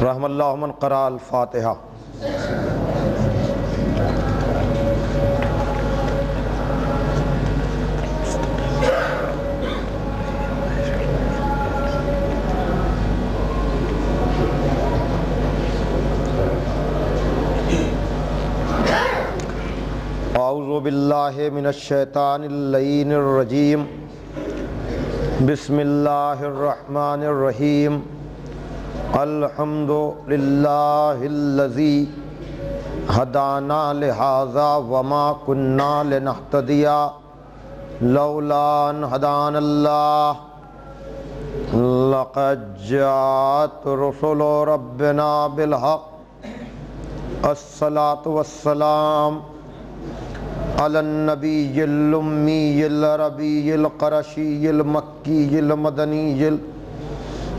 رحم اللہ من قرأ الفاتحہ۔ اعوذ باللہ من الشیطان اللعین الرجیم، بسم اللہ الرحمن الرحیم۔ الحمد للہ الذی ہدانا لہذا وما کننا لنہتدی لولا ان ہدانا اللہ، لقد جاءت رسل ربنا بالحق، الصلاۃ والسلام علی النبی الامی العربی القرشی المکی المدنی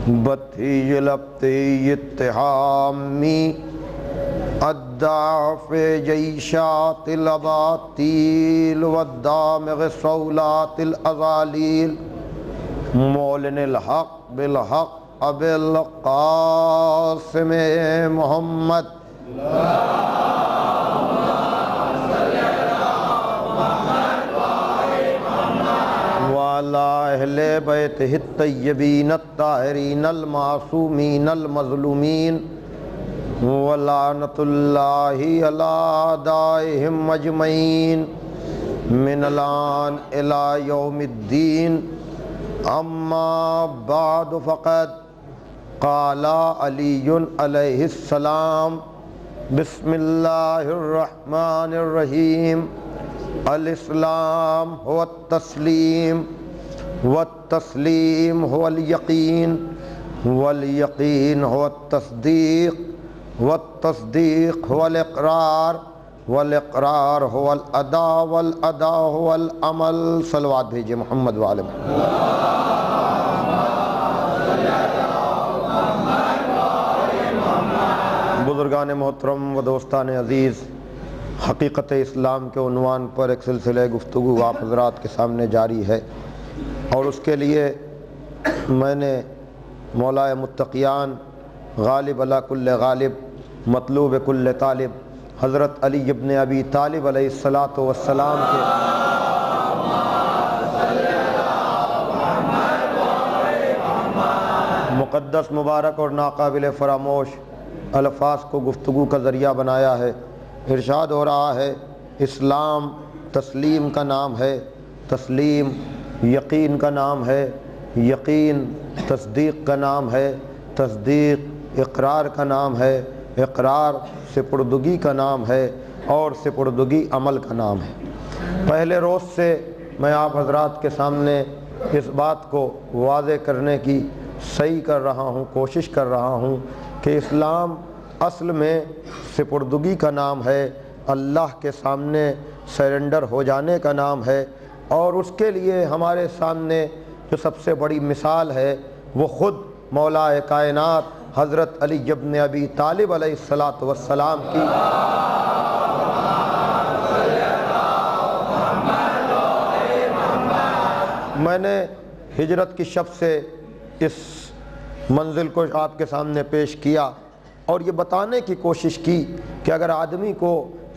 البطحی الابتہی التہامی الداعف جیشات الاباطیل والدامغ صولات الازالیل، مولن الحق بالحق ابی القاسم محمد وعلی اہل بیتہ الطیبین الطاہرین المعصومین المظلومین، ولعنۃ اللہ علی اعدائہم اجمعین من الآن الی یوم الدین۔ اما بعد فقد قال علی علیہ السلام، بسم اللہ الرحمن الرحیم۔ الاسلام هو التسلیم، والتسلیم هو اليقین، والیقین هو التصدیق، والتصدیق هو الاقرار، والاقرار هو الاداء، والاداء هو العمل۔ صلوات بھیجئے محمد وعلی محمد۔ بزرگان محترم و دوستان عزیز، حقیقت اسلام کے عنوان پر ایک سلسلہ گفتگو آپ حضرات کے سامنے جاری ہے، اور اس کے لیے میں نے مولائے متقیان، غالب علی کل غالب، مطلوب کل طالب، حضرت علی ابن ابی طالب علیہ الصلاۃ والسلام کے مقدس، مبارک اور ناقابل فراموش الفاظ کو گفتگو کا ذریعہ بنایا ہے۔ ارشاد ہو رہا ہے، اسلام تسلیم کا نام ہے، تسلیم یقین کا نام ہے، یقین تصدیق کا نام ہے، تصدیق اقرار کا نام ہے، اقرار سپردگی کا نام ہے، اور سپردگی عمل کا نام ہے۔ پہلے روز سے میں آپ حضرات کے سامنے اس بات کو واضح کرنے کی صحیح کر رہا ہوں، کوشش کر رہا ہوں کہ اسلام اصل میں سپردگی کا نام ہے، اللہ کے سامنے سرنڈر ہو جانے کا نام ہے، اور اس کے لیے ہمارے سامنے جو سب سے بڑی مثال ہے وہ خود مولا کائنات حضرت علی ابن ابی طالب علیہ الصلاۃ والسلام کی میں نے ہجرت کی شب سے اس منزل کو آپ کے سامنے پیش کیا، اور یہ بتانے کی کوشش کی کہ اگر آدمی کو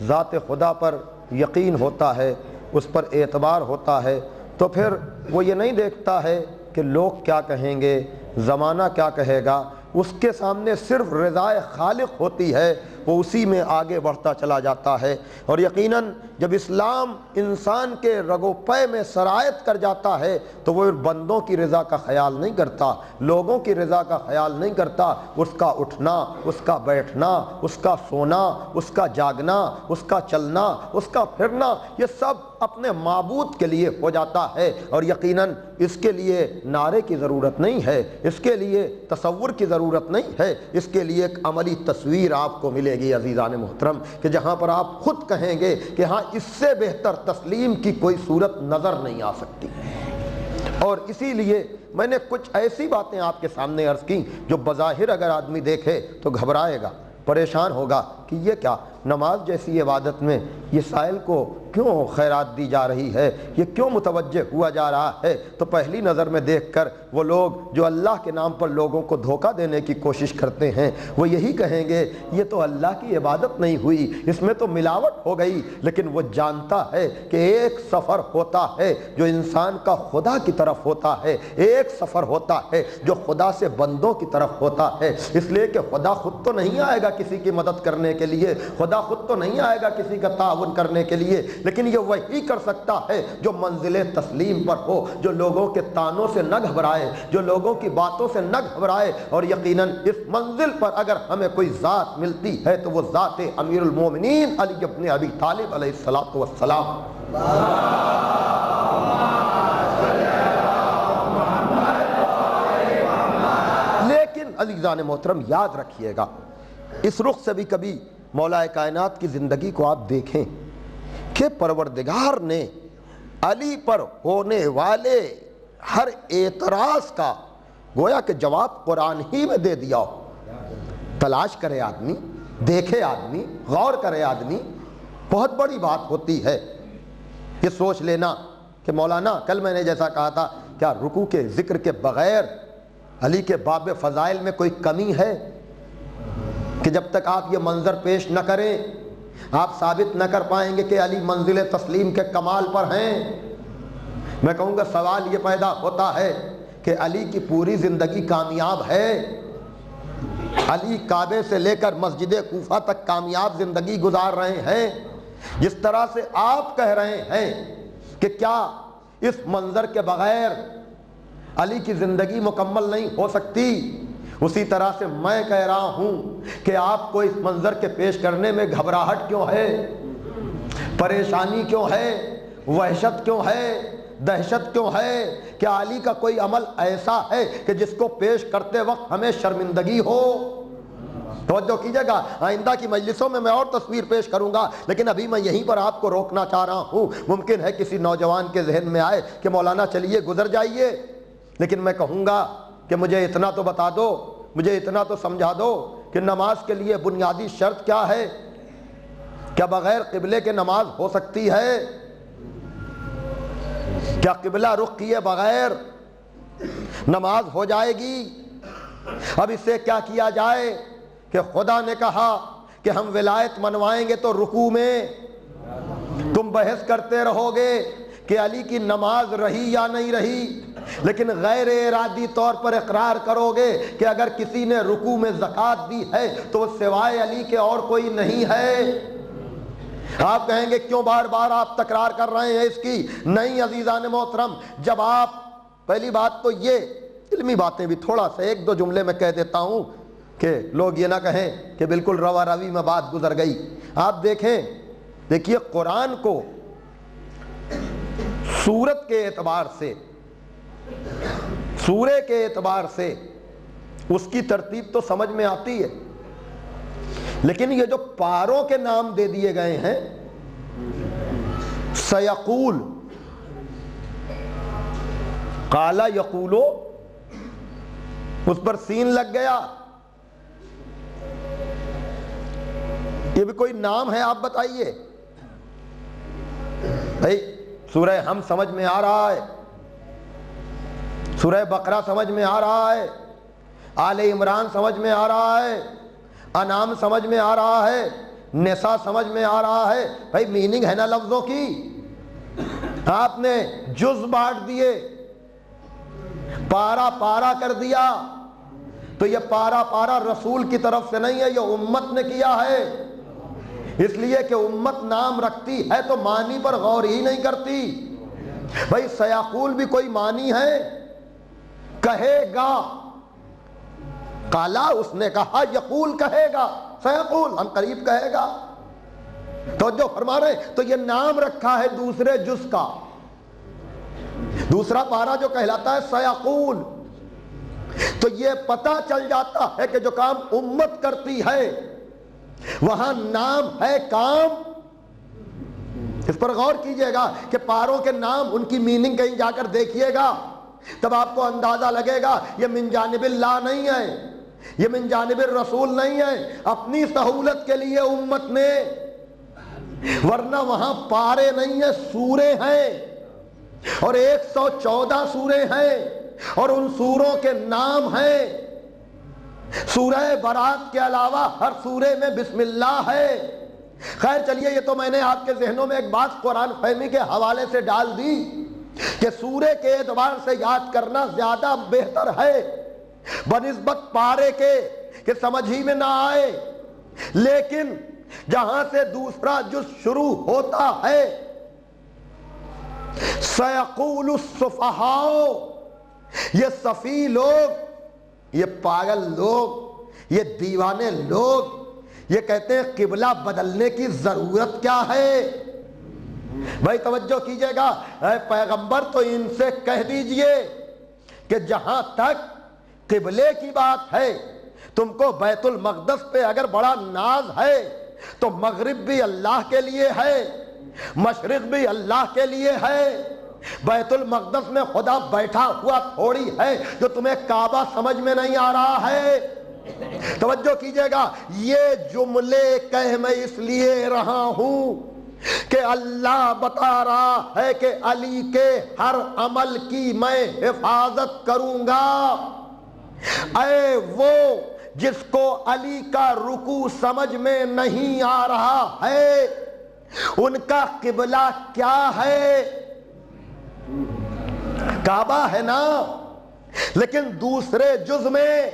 ذات خدا پر یقین ہوتا ہے، اس پر اعتبار ہوتا ہے، تو پھر وہ یہ نہیں دیکھتا ہے کہ لوگ کیا کہیں گے، زمانہ کیا کہے گا، اس کے سامنے صرف رضائے خالق ہوتی ہے، وہ اسی میں آگے بڑھتا چلا جاتا ہے۔ اور یقیناً جب اسلام انسان کے رگ و پے میں سرایت کر جاتا ہے تو وہ بندوں کی رضا کا خیال نہیں کرتا، لوگوں کی رضا کا خیال نہیں کرتا، اس کا اٹھنا، اس کا بیٹھنا، اس کا سونا، اس کا جاگنا، اس کا چلنا، اس کا پھرنا، یہ سب اپنے معبود کے لیے ہو جاتا ہے۔ اور یقیناً اس کے لیے نعرے کی ضرورت نہیں ہے، اس کے لیے تصور کی ضرورت نہیں ہے، اس کے لیے ایک عملی تصویر آپ کو ملے گی عزیزان محترم، کہ جہاں پر آپ خود کہیں گے کہ ہاں اس سے بہتر تسلیم کی کوئی صورت نظر نہیں آ سکتی۔ اور اسی لیے میں نے کچھ ایسی باتیں آپ کے سامنے عرض کی جو بظاہر اگر آدمی دیکھے تو گھبرائے گا، پریشان ہوگا کہ یہ کیا، نماز جیسی عبادت میں یہ سائل کو کیوں خیرات دی جا رہی ہے، یہ کیوں متوجہ ہوا جا رہا ہے؟ تو پہلی نظر میں دیکھ کر وہ لوگ جو اللہ کے نام پر لوگوں کو دھوکہ دینے کی کوشش کرتے ہیں وہ یہی کہیں گے یہ تو اللہ کی عبادت نہیں ہوئی، اس میں تو ملاوٹ ہو گئی۔ لیکن وہ جانتا ہے کہ ایک سفر ہوتا ہے جو انسان کا خدا کی طرف ہوتا ہے، ایک سفر ہوتا ہے جو خدا سے بندوں کی طرف ہوتا ہے۔ اس لیے کہ خدا خود تو نہیں آئے گا کسی کی مدد کرنے کے لیے، خدا خود تو نہیں آئے گا کسی کا تعاون کرنے کے لیے، لیکن یہ وہی کر سکتا ہے جو منزل تسلیم پر ہو، جو لوگوں کے تانوں سے نہ گھبرائے، جو لوگوں کی باتوں سے نہ گھبرائے۔ اور یقیناً اس منزل پر اگر ہمیں کوئی ذات ملتی ہے تو وہ ذات امیر المومنین علی ابن ابی طالب علیہ السلام۔ لیکن عزیزان محترم یاد رکھیے گا، اس رخ سے بھی کبھی مولا کائنات کی زندگی کو آپ دیکھیں کہ پروردگار نے علی پر ہونے والے ہر اعتراض کا گویا کہ جواب قرآن ہی میں دے دیا ہو۔ تلاش کرے آدمی، دیکھے آدمی، غور کرے آدمی، بہت بڑی بات ہوتی ہے یہ سوچ لینا کہ مولانا کل میں نے جیسا کہا تھا، کیا رکوع کے ذکر کے بغیر علی کے باب فضائل میں کوئی کمی ہے کہ جب تک آپ یہ منظر پیش نہ کریں آپ ثابت نہ کر پائیں گے کہ علی منزل تسلیم کے کمال پر ہیں؟ میں کہوں گا سوال یہ پیدا ہوتا ہے کہ علی کی پوری زندگی کامیاب ہے، علی کعبے سے لے کر مسجد کوفہ تک کامیاب زندگی گزار رہے ہیں، جس طرح سے آپ کہہ رہے ہیں کہ کیا اس منظر کے بغیر علی کی زندگی مکمل نہیں ہو سکتی، اسی طرح سے میں کہہ رہا ہوں کہ آپ کو اس منظر کے پیش کرنے میں گھبراہٹ کیوں ہے، پریشانی کیوں ہے، وحشت کیوں ہے، دہشت کیوں ہے؟ کہ علی کا کوئی عمل ایسا ہے کہ جس کو پیش کرتے وقت ہمیں شرمندگی ہو؟ توجہ کیجئے گا، آئندہ کی مجلسوں میں اور تصویر پیش کروں گا، لیکن ابھی میں یہیں پر آپ کو روکنا چاہ رہا ہوں۔ ممکن ہے کسی نوجوان کے ذہن میں آئے کہ مولانا چلیے گزر جائیے، لیکن میں کہوں گا کہ مجھے اتنا تو بتا دو، مجھے اتنا تو سمجھا دو کہ نماز کے لیے بنیادی شرط کیا ہے؟ کیا بغیر قبلے کے نماز ہو سکتی ہے؟ کیا قبلہ رخ کیے بغیر نماز ہو جائے گی؟ اب اس سے کیا کیا جائے کہ خدا نے کہا کہ ہم ولایت منوائیں گے تو رکوع میں تم بحث کرتے رہو گے کہ علی کی نماز رہی یا نہیں رہی، لیکن غیر ارادی طور پر اقرار کرو گے کہ اگر کسی نے رکوع میں زکوٰۃ دی ہے تو وہ سوائے علی کے اور کوئی نہیں ہے۔ آپ کہیں گے کیوں بار بار آپ تکرار کر رہے ہیں اس کی؟ نہیں عزیزان محترم، جب آپ پہلی بات تو یہ علمی باتیں بھی تھوڑا سا ایک دو جملے میں کہہ دیتا ہوں کہ لوگ یہ نہ کہیں کہ بالکل روا روی میں بات گزر گئی۔ آپ دیکھیے قرآن کو سورت کے اعتبار سے، سورے کے اعتبار سے اس کی ترتیب تو سمجھ میں آتی ہے، لیکن یہ جو پاروں کے نام دے دیے گئے ہیں، سیقول، قال یقولو، اس پر سین لگ گیا، یہ بھی کوئی نام ہے؟ آپ بتائیے بھائی۔ سورہ ہم سمجھ میں آ رہا ہے، سورہ بقرہ سمجھ میں آ رہا ہے، آل عمران سمجھ میں آ رہا ہے، انعام سمجھ میں آ رہا ہے، نساء سمجھ میں آ رہا ہے۔ بھائی میننگ ہے نا لفظوں کی، آپ نے جز بانٹ دیے، پارا پارا کر دیا، تو یہ پارا پارا رسول کی طرف سے نہیں ہے، یہ امت نے کیا ہے۔ اس لیے کہ امت نام رکھتی ہے تو معنی پر غور ہی نہیں کرتی۔ بھائی سیقول بھی کوئی معنی ہے؟ کہے گا، کالا اس نے کہا، یقول کہے گا، سیقول ہم قریب کہے گا۔ تو جو فرما رہے تو یہ نام رکھا ہے دوسرے جز کا، دوسرا پارا جو کہلاتا ہے سیقول، تو یہ پتہ چل جاتا ہے کہ جو کام امت کرتی ہے وہاں نام ہے کام۔ اس پر غور کیجئے گا کہ پاروں کے نام، ان کی میننگ کہیں جا کر دیکھیے گا، تب آپ کو اندازہ لگے گا یہ من جانب اللہ نہیں ہے، یہ من جانب الرسول نہیں ہے، اپنی سہولت کے لیے امت نے، ورنہ وہاں پارے نہیں ہیں، سورے ہیں، اور 114 سورے ہیں، اور ان سوروں کے نام ہیں۔ سورہ برات کے علاوہ ہر سورے میں بسم اللہ ہے۔ خیر چلیے، یہ تو میں نے آپ کے ذہنوں میں ایک بات قرآن فہمی کے حوالے سے ڈال دی کہ سورے کے اعتبار سے یاد کرنا زیادہ بہتر ہے بنسبت پارے کے کہ سمجھ ہی میں نہ آئے، لیکن جہاں سے دوسرا جز شروع ہوتا ہے سَيَقُولُ السُّفَهَاءُ، یہ سفی لوگ، یہ پاگل لوگ، یہ دیوانے لوگ یہ کہتے ہیں قبلہ بدلنے کی ضرورت کیا ہے؟ بھائی توجہ کیجئے گا، اے پیغمبر تو ان سے کہہ دیجئے کہ جہاں تک قبلے کی بات ہے، تم کو بیت المقدس پہ اگر بڑا ناز ہے تو مغرب بھی اللہ کے لیے ہے، مشرق بھی اللہ کے لیے ہے۔ بیت المقدس میں خدا بیٹھا ہوا تھوڑی ہے جو تمہیں کعبہ سمجھ میں نہیں آ رہا ہے۔ توجہ کیجئے گا، یہ جملے کہہ میں اس لیے رہا ہوں کہ اللہ بتا رہا ہے کہ علی کے ہر عمل کی میں حفاظت کروں گا۔ اے وہ جس کو علی کا رکوع سمجھ میں نہیں آ رہا ہے، ان کا قبلہ کیا ہے؟ کعبہ ہے نا، لیکن دوسرے جز میں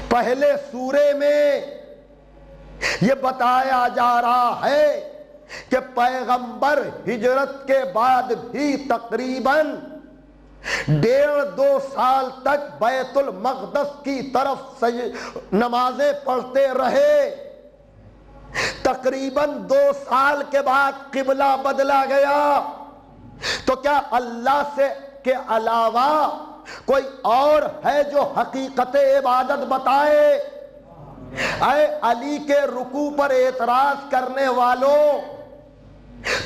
پہلے سورے میں یہ بتایا جا رہا ہے کہ پیغمبر ہجرت کے بعد بھی تقریباً 1.5-2 سال تک بیت المقدس کی طرف نمازیں پڑھتے رہے۔ تقریباً 2 سال کے بعد قبلہ بدلا گیا، تو کیا اللہ سے کے علاوہ کوئی اور ہے جو حقیقت عبادت بتائے؟ اے علی کے رکوع پر اعتراض کرنے والوں،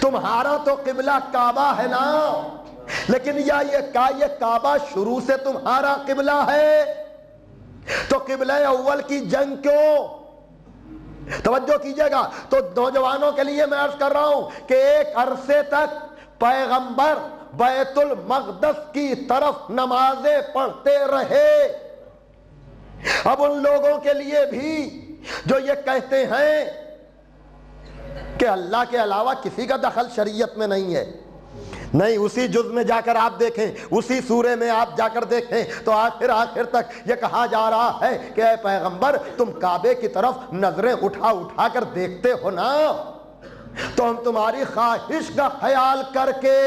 تمہارا تو قبلہ کعبہ ہے نا، لیکن یہ کعبہ شروع سے تمہارا قبلہ ہے، تو قبلہ اول کی جنگ کیوں؟ توجہ کیجئے گا۔ تو نوجوانوں کے لیے میں عرض کر رہا ہوں کہ ایک عرصے تک پیغمبر بیت المقدس کی طرف نمازیں پڑھتے رہے۔ اب ان لوگوں کے لیے بھی جو یہ کہتے ہیں کہ اللہ کے علاوہ کسی کا دخل شریعت میں نہیں ہے، نہیں، اسی جز میں جا کر آپ دیکھیں، اسی سورے میں آپ جا کر دیکھیں تو آخر تک یہ کہا جا رہا ہے کہ اے پیغمبر تم کعبے کی طرف نظریں اٹھا کر دیکھتے ہو نا، تو ہم تمہاری خواہش کا خیال کر کے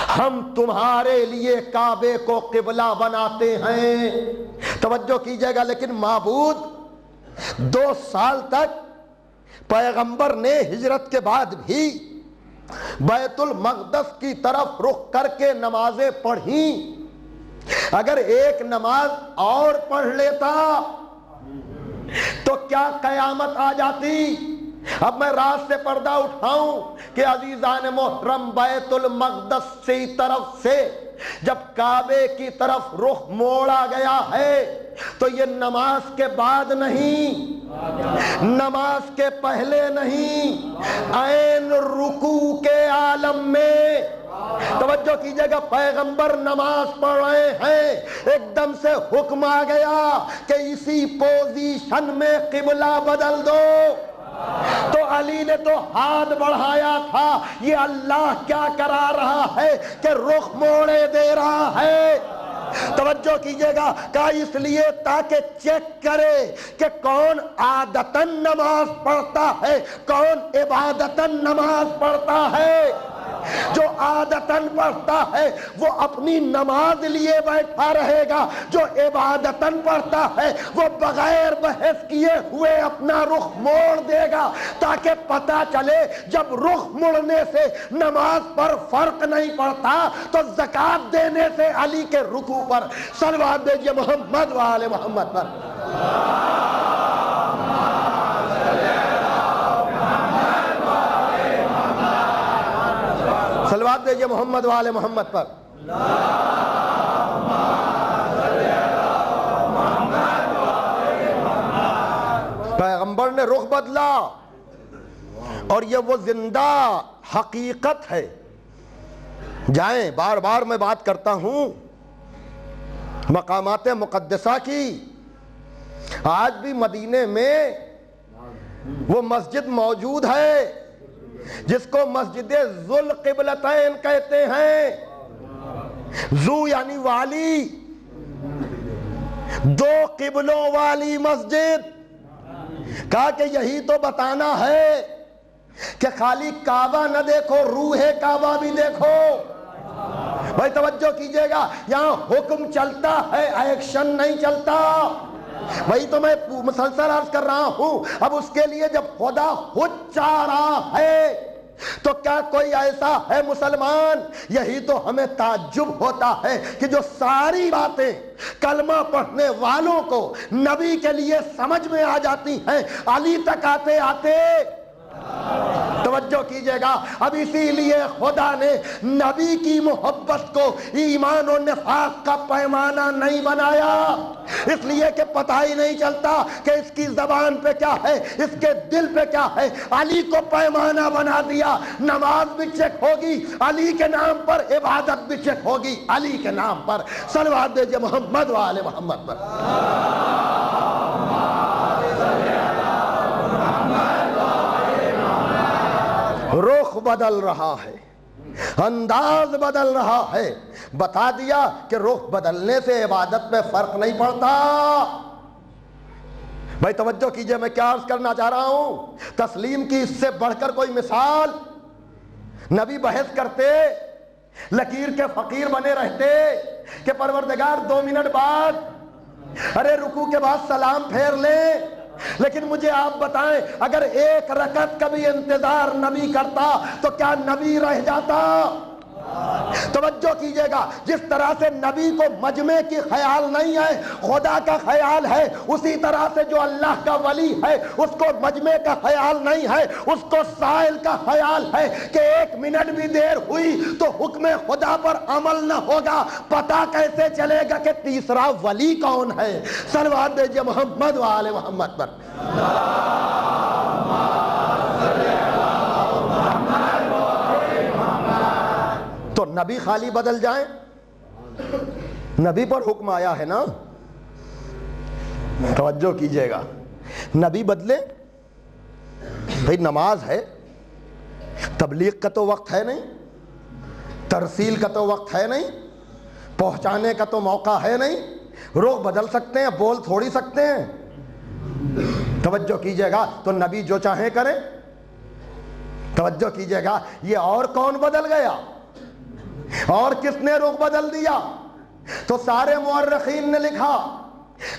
ہم تمہارے لیے کعبے کو قبلہ بناتے ہیں۔ توجہ کیجئے گا، لیکن معبود 2 سال تک پیغمبر نے ہجرت کے بعد بھی بیت المقدس کی طرف رخ کر کے نمازیں پڑھیں۔ اگر ایک نماز اور پڑھ لیتا تو کیا قیامت آ جاتی؟ اب میں رات سے پردہ اٹھاؤں کہ عزیزان محترم، بیت المقدس کی طرف سے جب کعبے کی طرف رخ موڑا گیا ہے تو یہ نماز کے بعد نہیں، نماز کے پہلے نہیں، عین رکوع کے عالم میں۔ توجہ کیجئے گا، پیغمبر نماز پڑھ رہے ہیں، ایک دم سے حکم آ گیا کہ اسی پوزیشن میں قبلہ بدل دو، تو علی نے تو ہاتھ بڑھایا تھا، یہ اللہ کیا کرا رہا ہے کہ رخ موڑے دے رہا ہے۔ توجہ کیجئے گا، کہ اس لیے تاکہ چیک کرے کہ کون عادتاً نماز پڑھتا ہے، کون عبادتاً نماز پڑھتا ہے۔ جو عادتاً پڑھتا ہے وہ اپنی نماز لیے بیٹھا رہے گا، جو عبادتاً پڑھتا ہے وہ بغیر بحث کیے ہوئے اپنا رخ موڑ دے گا، تاکہ پتہ چلے جب رخ مڑنے سے نماز پر فرق نہیں پڑتا تو زکوٰۃ دینے سے علی کے رکوع پر صلوات دیجئے محمد و آل محمد پر۔ صلوات دیجئے محمد و آل محمد پر۔ اور یہ وہ زندہ حقیقت ہے. جائیں، بار بار میں بات کرتا ہوں مقامات مقدسہ کی. آج بھی مدینے میں وہ مسجد موجود ہے جس کو مسجد ذو القبلتین کہتے ہیں. ذو یعنی والی، دو قبلوں والی مسجد. کہا کہ یہی تو بتانا ہے کہ خالی کعبہ نہ دیکھو، روح کعبہ بھی دیکھو. بھائی توجہ کیجئے گا، یہاں حکم چلتا ہے، ایکشن نہیں چلتا. وہی تو میں مسلسل عرض کر رہا ہوں. اب اس کے لیے جب خدا خود چاہ رہا ہے تو کیا کوئی ایسا ہے مسلمان؟ یہی تو ہمیں تعجب ہوتا ہے کہ جو ساری باتیں کلمہ پڑھنے والوں کو نبی کے لیے سمجھ میں آ جاتی ہیں، علی تک آتے آتے توجہ کیجئے گا. اب اسی لیے خدا نے نبی کی محبت کو ایمان و نفاق کا پیمانہ نہیں بنایا، اس لیے کہ پتہ ہی نہیں چلتا کہ اس کی زبان پہ کیا ہے، اس کے دل پہ کیا ہے. علی کو پیمانہ بنا دیا. نماز بھی چیک ہوگی علی کے نام پر، عبادت بھی چیک ہوگی علی کے نام پر. صلوات دیجئے محمد و آل محمد پر. رخ بدل رہا ہے، انداز بدل رہا ہے. بتا دیا کہ رخ بدلنے سے عبادت میں فرق نہیں پڑتا. بھائی توجہ کیجئے، میں کیا عرض کرنا چاہ رہا ہوں. تسلیم کی اس سے بڑھ کر کوئی مثال. نبی بحث کرتے، لکیر کے فقیر بنے رہتے کہ پروردگار 2 منٹ بعد، ارے رکوع کے بعد سلام پھیر لیں. لیکن مجھے آپ بتائیں، اگر 1 رکعت کا بھی انتظار نبی کرتا تو کیا نبی رہ جاتا؟ توجہ کیجئے گا، جس طرح سے نبی کو مجمع کی خیال نہیں ہے، خدا کا خیال ہے، اسی طرح سے جو اللہ کا ولی ہے اس کو مجمع کا خیال نہیں ہے، اس کو سائل کا خیال ہے کہ 1 منٹ بھی دیر ہوئی تو حکم خدا پر عمل نہ ہوگا. پتہ کیسے چلے گا کہ تیسرا ولی کون ہے؟ صلوات دیجئے محمد و آل محمد پر. تو نبی خالی بدل جائیں؟ نبی پر حکم آیا ہے نا. توجہ کیجئے گا، نبی بدلے. بھئی نماز ہے، تبلیغ کا تو وقت ہے نہیں، ترسیل کا تو وقت ہے نہیں، پہنچانے کا تو موقع ہے نہیں. رخ بدل سکتے ہیں، بول تھوڑی سکتے ہیں. توجہ کیجئے گا، تو نبی جو چاہیں کریں. توجہ کیجئے گا، یہ اور کون بدل گیا؟ اور کس نے رخ بدل دیا؟ تو سارے مورخین نے لکھا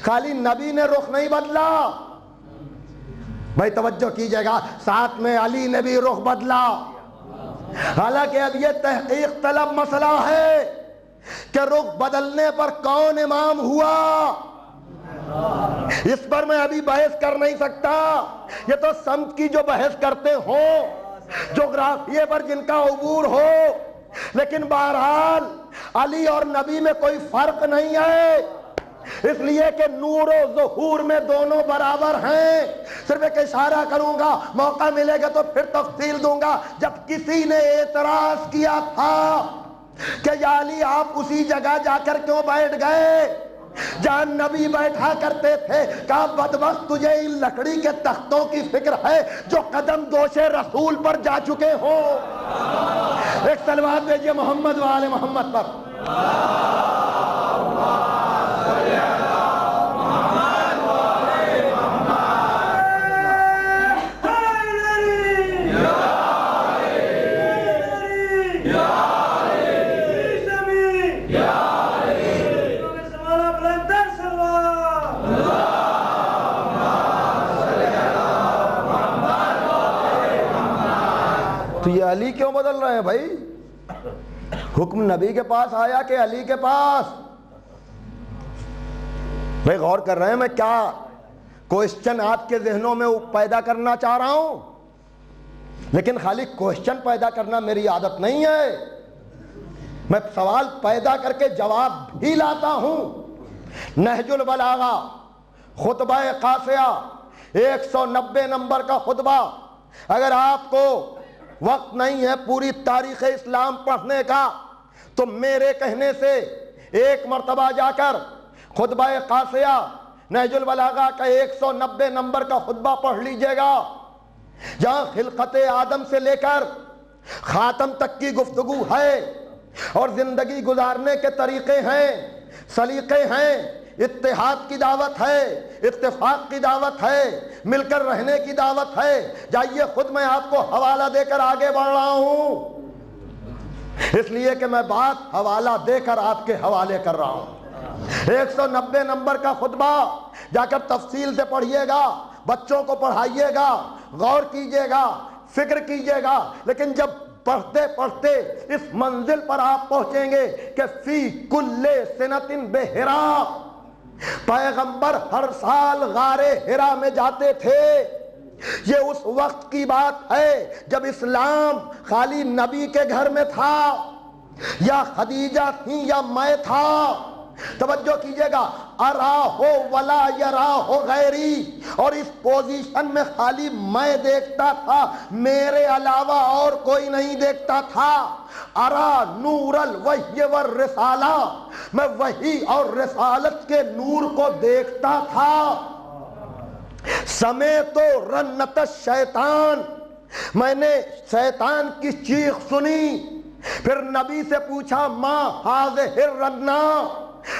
خالی نبی نے رخ نہیں بدلا. بھائی توجہ کیجئے گا، ساتھ میں علی نے بھی رخ بدلا. حالانکہ اب یہ تحقیق طلب مسئلہ ہے کہ رخ بدلنے پر کون امام ہوا. اس پر میں ابھی بحث کر نہیں سکتا. یہ تو سمت کی جو بحث کرتے ہوں، جغرافیے پر جن کا عبور ہو. لیکن بہرحال علی اور نبی میں کوئی فرق نہیں ہے، اس لیے کہ نور و ظہور میں دونوں برابر ہیں. صرف ایک اشارہ کروں گا، موقع ملے گا تو پھر تفصیل دوں گا. جب کسی نے اعتراض کیا تھا کہ یا علی آپ اسی جگہ جا کر کیوں بیٹھ گئے جہاں نبی بیٹھا کرتے تھے، کہا بدبخت تجھے ان لکڑی کے تختوں کی فکر ہے جو قدم دوش رسول پر جا چکے ہوں. ایک صلوات دیجئے محمد و آل محمد پر. تو یہ علی کیوں بدل رہے ہیں بھائی؟ حکم نبی کے پاس آیا کہ علی کے پاس؟ بھائی غور کر رہے ہیں میں کیا کوشچن آپ کے ذہنوں میں پیدا کرنا چاہ رہا ہوں. لیکن خالی کوشچن پیدا کرنا میری عادت نہیں ہے، میں سوال پیدا کر کے جواب بھی لاتا ہوں. نہج البلاغہ خطبہ قافیہ 190 نمبر کا خطبہ اگر آپ کو وقت نہیں ہے پوری تاریخ اسلام پڑھنے کا تو میرے کہنے سے ایک مرتبہ جا کر خطبہ قاصیہ نہج البلاغہ کا 190 نمبر کا خطبہ پڑھ لیجئے گا، جہاں خلقت آدم سے لے کر خاتم تک کی گفتگو ہے اور زندگی گزارنے کے طریقے ہیں، سلیقے ہیں، اتحاد کی دعوت ہے، اتفاق کی دعوت ہے، مل کر رہنے کی دعوت ہے۔ جائیے خود میں آپ کو حوالہ دے کر آگے بڑھ رہا ہوں، اس لیے کہ میں بات حوالہ دے کر آپ کے حوالے کر رہا ہوں۔ 190 نمبر کا خطبہ جا کر تفصیل سے پڑھیے گا، بچوں کو پڑھائیے گا، غور کیجئے گا، فکر کیجئے گا، لیکن جب پڑھتے پڑھتے اس منزل پر آپ پہنچیں گے کہ فی کل سنۃ بحرا، پیغمبر ہر سال غار حرا میں جاتے تھے۔ یہ اس وقت کی بات ہے جب اسلام خالی نبی کے گھر میں تھا، یا خدیجہ تھی یا میں تھا۔ توجہ کیجئے گا، ارا ہو ولا یرا ہو غیری، اور اس پوزیشن میں خالی میں دیکھتا تھا، میرے علاوہ اور کوئی نہیں دیکھتا تھا۔ ارا نور الوحی والرسالہ، میں وحی اور رسالت کے نور کو دیکھتا تھا۔ سمیت رنت الشیطان، میں نے شیطان کی چیخ سنی۔ پھر نبی سے پوچھا ما ہذہ الرنہ،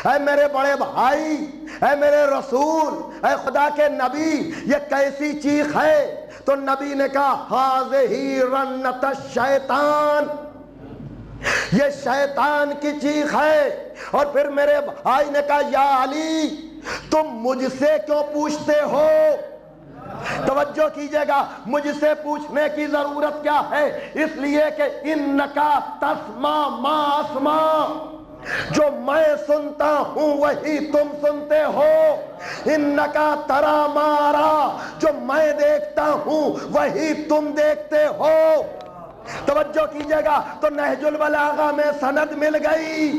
اے میرے بڑے بھائی، اے میرے رسول، اے خدا کے نبی، یہ کیسی چیخ ہے؟ تو نبی نے کہا ہذہ رنۃ الشیطان، یہ شیطان کی چیخ ہے۔ اور پھر میرے بھائی نے کہا یا علی، تم مجھ سے کیوں پوچھتے ہو؟ توجہ کیجئے گا، مجھ سے پوچھنے کی ضرورت کیا ہے؟ اس لیے کہ انکا تسمع ما اسمع، جو میں سنتا ہوں وہی تم سنتے ہو۔ انکا ترا ما ارا، جو میں دیکھتا ہوں وہی تم دیکھتے ہو۔ توجہ کیجئے گا، تو نہج البلاغہ میں سند مل گئی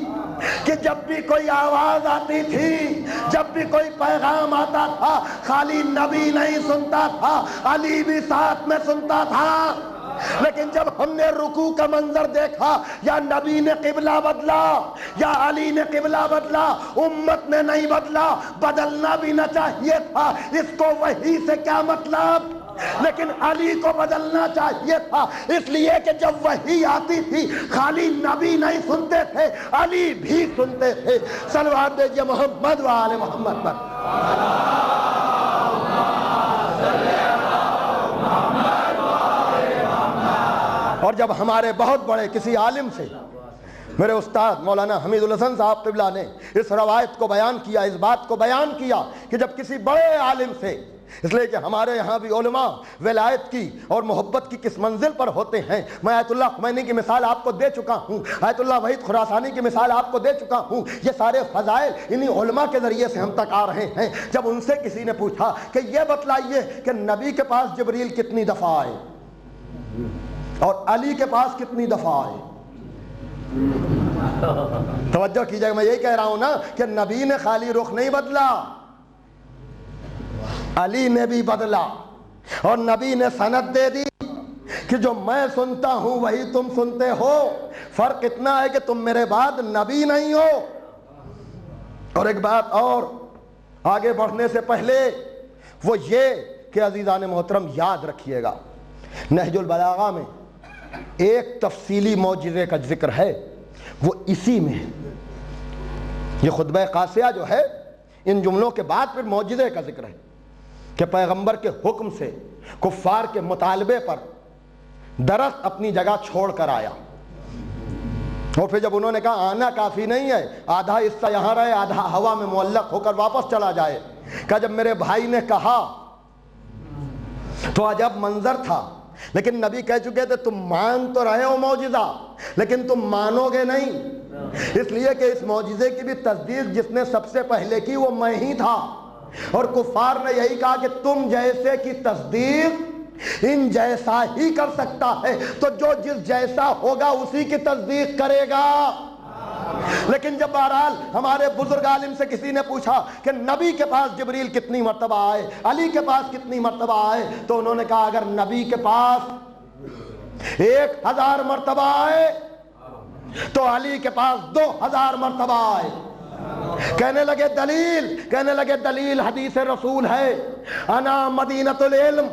کہ جب بھی کوئی آواز آتی تھی، جب بھی کوئی پیغام آتا تھا، خالی نبی نہیں سنتا تھا، علی بھی ساتھ میں سنتا تھا۔ لیکن جب ہم نے رکوع کا منظر دیکھا، یا نبی نے قبلہ بدلا یا علی نے قبلہ بدلا، امت نے نہیں بدلا، بدلنا بھی نہ چاہیے تھا۔ اس کو وحی سے کیا مطلب؟ لیکن علی کو بدلنا چاہیے تھا، اس لیے کہ جب وحی آتی تھی خالی نبی نہیں سنتے تھے، علی بھی سنتے تھے۔ صلوات دیجئے محمد و آل محمد پر۔ اور جب ہمارے بہت بڑے کسی عالم سے، میرے استاد مولانا حمید الحسن صاحب قبلہ نے اس روایت کو بیان کیا، اس بات کو بیان کیا کہ جب کسی بڑے عالم سے، اس لیے کہ ہمارے یہاں بھی علماء ولایت کی اور محبت کی کس منزل پر ہوتے ہیں۔ میں آیت اللہ خمینی کی مثال آپ کو دے چکا ہوں، آیت اللہ وحید خراسانی کی مثال آپ کو دے چکا ہوں۔ یہ سارے فضائل انہی علماء کے ذریعے سے ہم تک آ رہے ہیں۔ جب ان سے کسی نے پوچھا کہ یہ بتلائیے کہ نبی کے پاس جبریل کتنی دفعہ آئے اور علی کے پاس کتنی دفعہ آئے؟ توجہ کیجئے، میں یہی کہہ رہا ہوں نا کہ نبی نے خالی رخ نہیں بدلا، علی نے بھی بدلا، اور نبی نے سند دے دی کہ جو میں سنتا ہوں وہی تم سنتے ہو۔ فرق اتنا ہے کہ تم میرے بعد نبی نہیں ہو۔ اور ایک بات اور آگے بڑھنے سے پہلے، وہ یہ کہ عزیزان محترم یاد رکھیے گا، نہج البلاغہ میں ایک تفصیلی معجزے کا ذکر ہے، وہ اسی میں ہے۔ یہ خطبہ قاصیہ جو ہے، ان جملوں کے بعد پھر معجزے کا ذکر ہے کہ پیغمبر کے حکم سے کفار کے مطالبے پر درخت اپنی جگہ چھوڑ کر آیا، اور پھر جب انہوں نے کہا آنا کافی نہیں ہے، آدھا حصہ یہاں رہے آدھا ہوا میں معلق ہو کر واپس چلا جائے، کہ جب میرے بھائی نے کہا تو عجب منظر تھا، لیکن نبی کہہ چکے تھے تم مان تو رہے ہو معجزہ، لیکن تم مانو گے نہیں، اس لیے کہ اس معجزے کی بھی تصدیق جس نے سب سے پہلے کی وہ میں ہی تھا، اور کفار نے یہی کہا کہ تم جیسے کی تصدیق ان جیسا ہی کر سکتا ہے، تو جو جس جیسا ہوگا اسی کی تصدیق کرے گا۔ لیکن جب بہرحال ہمارے بزرگ عالم سے کسی نے پوچھا کہ نبی کے پاس جبریل کتنی مرتبہ آئے، علی کے پاس کتنی مرتبہ آئے، تو انہوں نے کہا اگر نبی کے پاس 1000 مرتبہ آئے تو علی کے پاس 2000 مرتبہ آئے۔ کہنے لگے دلیل حدیث رسول ہے، انا مدینۃ العلم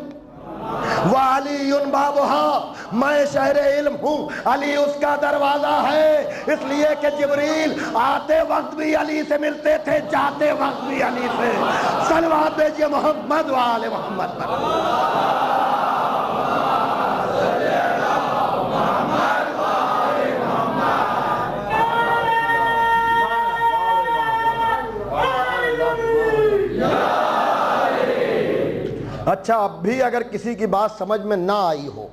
وعلی بابھا، میں شہر علم ہوں، علی اس کا دروازہ ہے، اس لیے کہ جبریل آتے وقت بھی علی سے ملتے تھے، جاتے وقت بھی علی سے۔ صلوات بھیجیے محمد و آل محمد پر۔ اچھا، اب بھی اگر کسی کی بات سمجھ میں نہ آئی ہو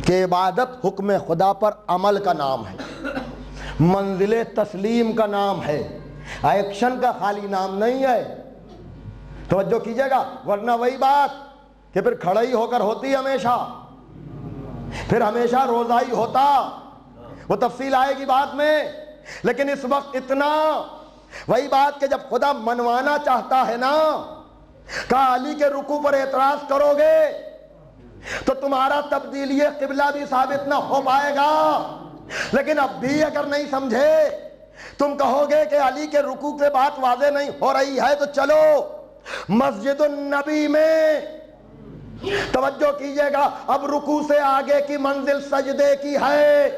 کہ عبادت حکم خدا پر عمل کا نام ہے، منزل تسلیم کا نام ہے، ایکشن کا خالی نام نہیں ہے، توجہ کیجئے گا، ورنہ وہی بات کہ پھر کھڑا ہی ہو کر ہوتی ہمیشہ، پھر ہمیشہ روزہ ہی ہوتا، وہ تفصیل آئے گی بعد میں۔ لیکن اس وقت اتنا وہی بات کہ جب خدا منوانا چاہتا ہے نا، کہا علی کے رکوع پر اعتراض کرو گے تو تمہارا تبدیلی قبلہ بھی ثابت نہ ہو پائے گا۔ لیکن اب بھی اگر نہیں سمجھے، تم کہو گے کہ علی کے رکوع کے بات واضح نہیں ہو رہی ہے، تو چلو مسجد النبی میں، توجہ کیجئے گا، اب رکوع سے آگے کی منزل سجدے کی ہے،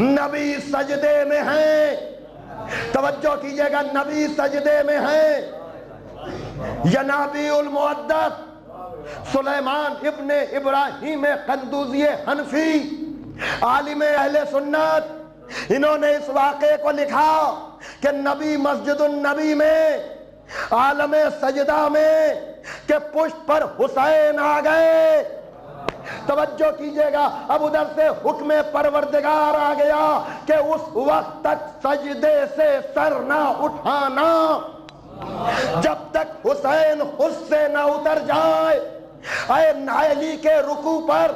نبی سجدے میں ہیں، توجہ کیجئے گا، نبی سجدے میں ہیں۔ ینابی المعدد سلیمان ابن ابراہیم قندوزی حنفی، عالم اہل سنت، انہوں نے اس واقعے کو لکھا کہ نبی مسجد النبی میں عالم سجدہ میں کہ پشت پر حسین آ گئے، توجہ کیجئے گا، اب ادھر سے حکم پروردگار آ گیا کہ اس وقت تک سجدے سے سر نہ اٹھانا جب تک حسین خود سے نہ اتر جائے۔ اے علی کے رکوع پر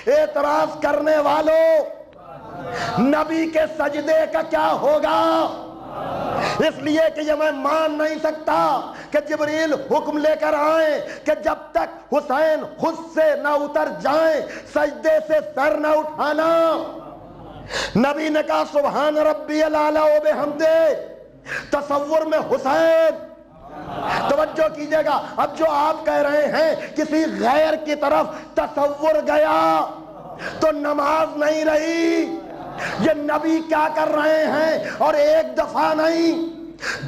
اعتراض کرنے والوں، نبی کے سجدے کا کیا ہوگا؟ اس لیے کہ یہ میں مان نہیں سکتا کہ جبریل حکم لے کر آئیں کہ جب تک حسین خود سے نہ اتر جائیں سجدے سے سر نہ اٹھانا۔ نبی نے کہا سبحان ربی الاعلی و بحمدہ، تصور میں حسین، توجہ کیجئے گا، اب جو آپ کہہ رہے ہیں کسی غیر کی طرف تصور گیا تو نماز نہیں رہی۔ یہ نبی کیا کر رہے ہیں، اور 1 دفعہ نہیں،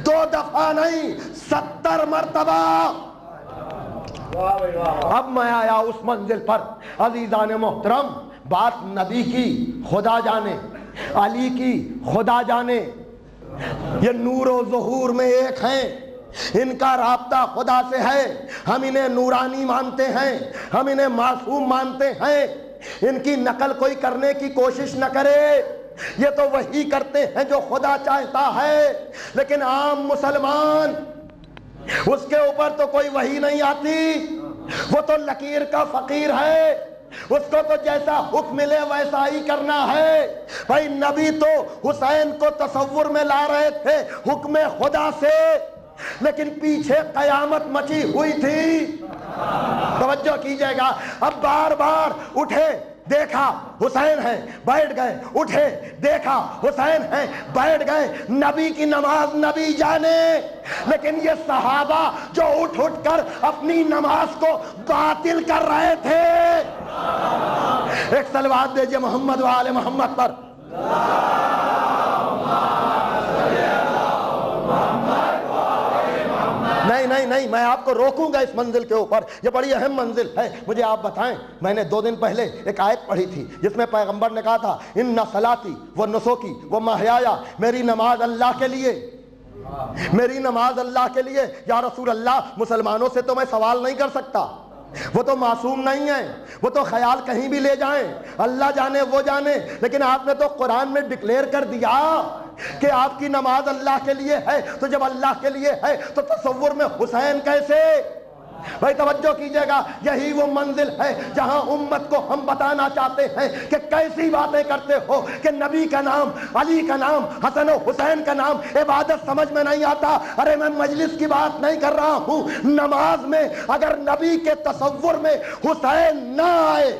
2 دفعہ نہیں، 70 مرتبہ۔ اب میں آیا اس منزل پر، عزیزان محترم، بات نبی کی خدا جانے، علی کی خدا جانے، یہ نور و ظہور میں ایک ہیں، ان کا رابطہ خدا سے ہے، ہم انہیں نورانی مانتے ہیں، ہم انہیں معصوم مانتے ہیں، ان کی نقل کوئی کرنے کی کوشش نہ کرے، یہ تو وہی کرتے ہیں جو خدا چاہتا ہے۔ لیکن عام مسلمان، اس کے اوپر تو کوئی وحی نہیں آتی، وہ تو لکیر کا فقیر ہے، اس کو تو جیسا حکم ملے ویسا ہی کرنا ہے۔ بھائی نبی تو حسین کو تصور میں لا رہے تھے حکم خدا سے، لیکن پیچھے قیامت مچی ہوئی تھی، توجہ کیجئے گا، اب بار بار اٹھے، دیکھا حسین ہے، بیٹھ گئے، اٹھے، دیکھا حسین ہے، بیٹھ گئے، نبی کی نماز نبی جانے۔ لیکن یہ صحابہ جو اٹھ اٹھ کر اپنی نماز کو باطل کر رہے تھے، ایک صلوات دیجئے محمد و آل محمد پر۔ نہیں، میں آپ کو روکوں گا اس منزل کے اوپر، یہ بڑی اہم منزل ہے۔ مجھے آپ بتائیں، میں نے 2 دن پہلے ایک آیت پڑھی تھی جس میں پیغمبر نے کہا تھا ان صلاتی و نسکی و محیایا، میری نماز اللہ کے لیے، میری نماز اللہ کے لیے۔ یا رسول اللہ، مسلمانوں سے تو میں سوال نہیں کر سکتا، وہ تو معصوم نہیں ہیں، وہ تو خیال کہیں بھی لے جائیں، اللہ جانے وہ جانے، لیکن آپ نے تو قرآن میں ڈکلیئر کر دیا کہ آپ کی نماز اللہ کے لیے ہے، تو جب اللہ کے لیے ہے تو تصور میں حسین کیسے؟ بھائی توجہ کیجئے گا، یہی وہ منزل ہے جہاں امت کو ہم بتانا چاہتے ہیں کہ کیسی باتیں کرتے ہو کہ نبی کا نام، علی کا نام، حسن و حسین کا نام عبادت سمجھ میں نہیں آتا۔ ارے میں مجلس کی بات نہیں کر رہا ہوں، نماز میں اگر نبی کے تصور میں حسین نہ آئے،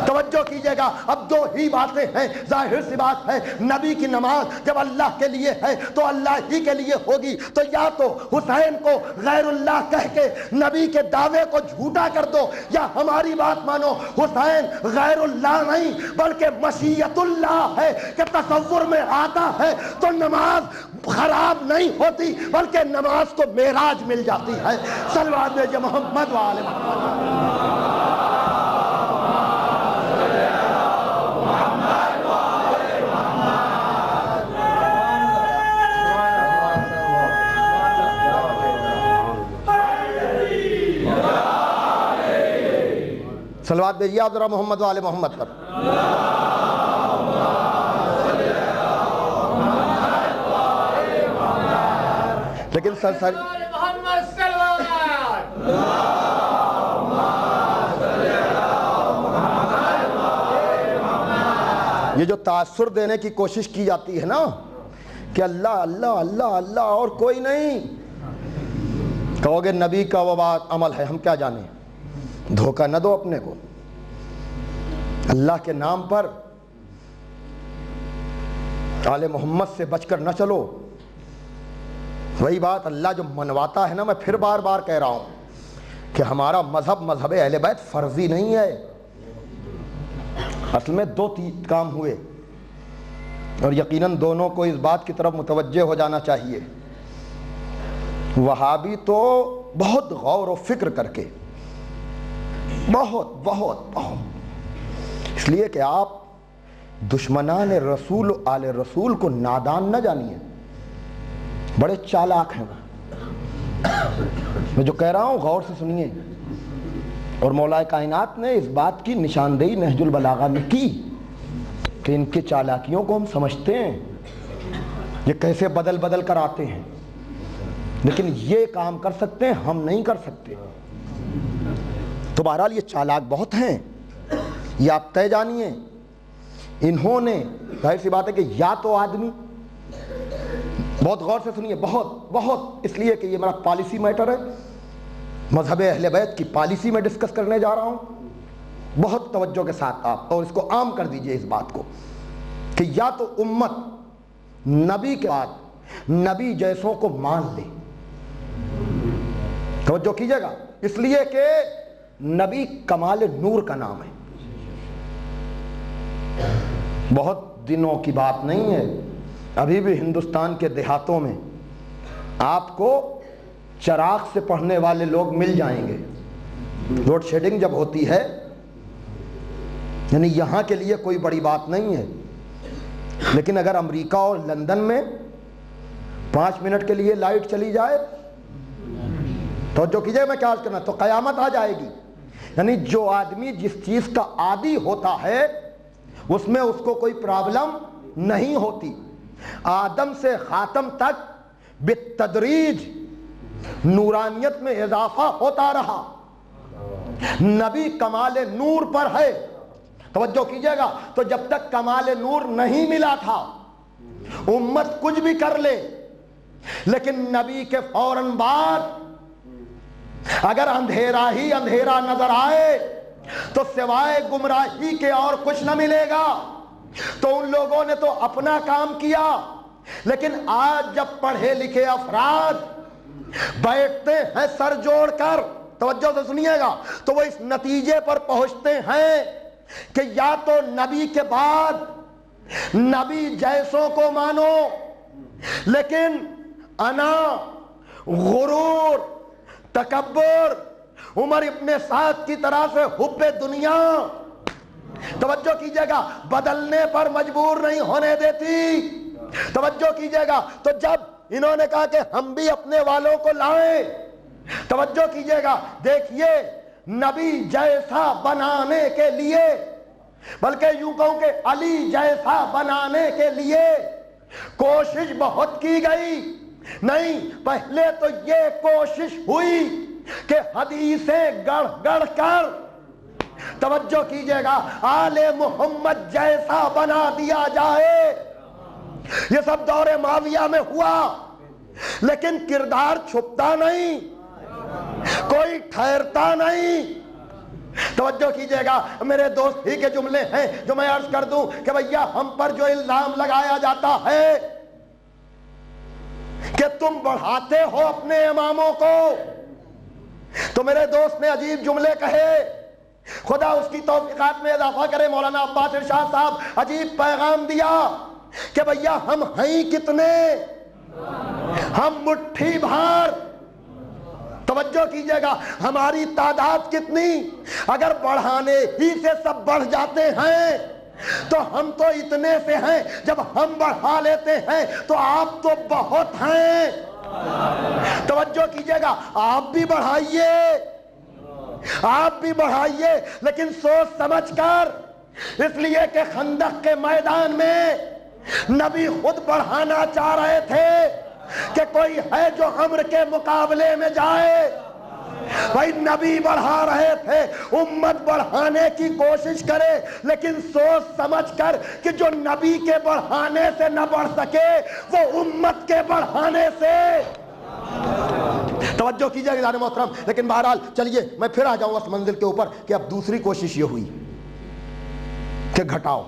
توجہ کیجئے گا، اب دو ہی باتیں ہیں، ظاہر سی بات ہے، نبی کی نماز جب اللہ کے لیے ہے تو اللہ ہی کے لیے ہوگی، تو یا تو حسین کو غیر اللہ کہہ کے نبی کے دعوے کو جھوٹا کر دو، یا ہماری بات مانو، حسین غیر اللہ نہیں بلکہ مشیت اللہ ہے کہ تصور میں آتا ہے تو نماز خراب نہیں ہوتی بلکہ نماز کو معراج مل جاتی ہے۔ صلوات بھیجئے محمد و آل محمد۔ صلوات بھیجئے آپ ذرا محمد و آل محمد پر۔ لیکن سر یہ جو تاثر دینے کی کوشش کی جاتی ہے نا کہ اللہ اللہ اللہ اللہ اور کوئی نہیں، کہو گے نبی کا وہ بات عمل ہے، ہم کیا جانیں، دھوکہ نہ دو اپنے کو، اللہ کے نام پر آل محمد سے بچ کر نہ چلو۔ وہی بات اللہ جو منواتا ہے نا، میں پھر بار بار کہہ رہا ہوں کہ ہمارا مذہب اہل بیت فرضی نہیں ہے، اصل میں دو کام ہوئے اور یقیناً دونوں کو اس بات کی طرف متوجہ ہو جانا چاہیے۔ وہابی تو بہت غور و فکر کر کے، بہت اس لیے کہ آپ دشمنان رسول آل رسول کو نادان نہ جانیے، بڑے چالاک ہیں وہ۔ میں جو کہہ رہا ہوں غور سے سنیے، اور مولا کائنات نے اس بات کی نشاندہی نہج البلاغہ میں کی کہ ان کی چالاکیوں کو ہم سمجھتے ہیں، یہ کیسے بدل کر آتے ہیں، لیکن یہ کام کر سکتے ہیں، ہم نہیں کر سکتے۔ تو بہرحال یہ چالاک بہت ہیں، یہ آپ طے جانیے۔ انہوں نے ظاہر سی بات ہے کہ یا تو آدمی، بہت غور سے سنیے، بہت اس لیے کہ یہ میرا پالیسی میٹر ہے، مذہب اہل بیت کی پالیسی میں ڈسکس کرنے جا رہا ہوں، بہت توجہ کے ساتھ آپ، اور اس کو عام کر دیجئے اس بات کو کہ یا تو امت نبی کے بعد نبی جیسوں کو مان لے، توجہ کیجئے گا، اس لیے کہ نبی کمال نور کا نام ہے۔ بہت دنوں کی بات نہیں ہے، ابھی بھی ہندوستان کے دیہاتوں میں آپ کو چراغ سے پڑھنے والے لوگ مل جائیں گے۔ لوڈ شیڈنگ جب ہوتی ہے، یعنی یہاں کے لیے کوئی بڑی بات نہیں ہے، لیکن اگر امریکہ اور لندن میں 5 منٹ کے لیے لائٹ چلی جائے تو جو کیجئے میں کیا عرض کرنا، تو قیامت آ جائے گی۔ یعنی جو آدمی جس چیز کا عادی ہوتا ہے اس میں اس کو کوئی پرابلم نہیں ہوتی۔ آدم سے خاتم تک بالتدریج نورانیت میں اضافہ ہوتا رہا، نبی کمال نور پر ہے، توجہ کیجئے گا۔ تو جب تک کمال نور نہیں ملا تھا امت کچھ بھی کر لے، لیکن نبی کے فوراً بعد اگر اندھیرا ہی اندھیرا نظر آئے تو سوائے گمراہی کے اور کچھ نہ ملے گا۔ تو ان لوگوں نے تو اپنا کام کیا، لیکن آج جب پڑھے لکھے افراد بیٹھتے ہیں سر جوڑ کر، توجہ سے سنیے گا، تو وہ اس نتیجے پر پہنچتے ہیں کہ یا تو نبی کے بعد نبی جیسوں کو مانو، لیکن انا، غرور، تکبر، عمر ابن سعد کی طرح سے حب دنیا، توجہ کیجئے گا، بدلنے پر مجبور نہیں ہونے دیتی۔ توجہ کیجئے گا، تو جب انہوں نے کہا کہ ہم بھی اپنے والوں کو لائیں، توجہ کیجئے گا، دیکھیے نبی جیسا بنانے کے لیے، بلکہ یوں کہوں کہ علی جیسا بنانے کے لیے کوشش بہت کی گئی۔ نہیں، پہلے تو یہ کوشش ہوئی کہ حدیثیں گڑھ گڑھ کر، توجہ کیجئے گا، آل محمد جیسا بنا دیا جائے۔ یہ سب دور معاویہ میں ہوا، لیکن کردار چھپتا نہیں، کوئی ٹھہرتا نہیں۔ توجہ کیجئے گا، میرے دوست ہی کے جملے ہیں جو میں عرض کر دوں کہ بھیا ہم پر جو الزام لگایا جاتا ہے کہ تم بڑھاتے ہو اپنے اماموں کو، تو میرے دوست نے عجیب جملے کہے، خدا اس کی توفیقات میں اضافہ کرے، مولانا عباس ارشاد صاحب عجیب پیغام دیا کہ بھیا ہم ہیں کتنے، ہم مٹھی بھر، توجہ کیجئے گا، ہماری تعداد کتنی، اگر بڑھانے ہی سے سب بڑھ جاتے ہیں تو ہم تو اتنے سے ہیں، جب ہم بڑھا لیتے ہیں تو آپ تو بہت ہیں۔ توجہ کیجئے گا، آپ بھی بڑھائیے، آپ بھی بڑھائیے، لیکن سوچ سمجھ کر، اس لیے کہ خندق کے میدان میں نبی خود بڑھانا چاہ رہے تھے کہ کوئی ہے جو عمر کے مقابلے میں جائے، بھائی نبی بڑھا رہے تھے، امت بڑھانے کی کوشش کرے، لیکن سوچ سمجھ کر کہ جو نبی کے بڑھانے سے نہ بڑھ سکے وہ امت کے بڑھانے سے۔ توجہ کیجئے گا محترم، لیکن بہرحال چلیے میں پھر آ جاؤں اس منزل کے اوپر کہ اب دوسری کوشش یہ ہوئی کہ گھٹاؤ،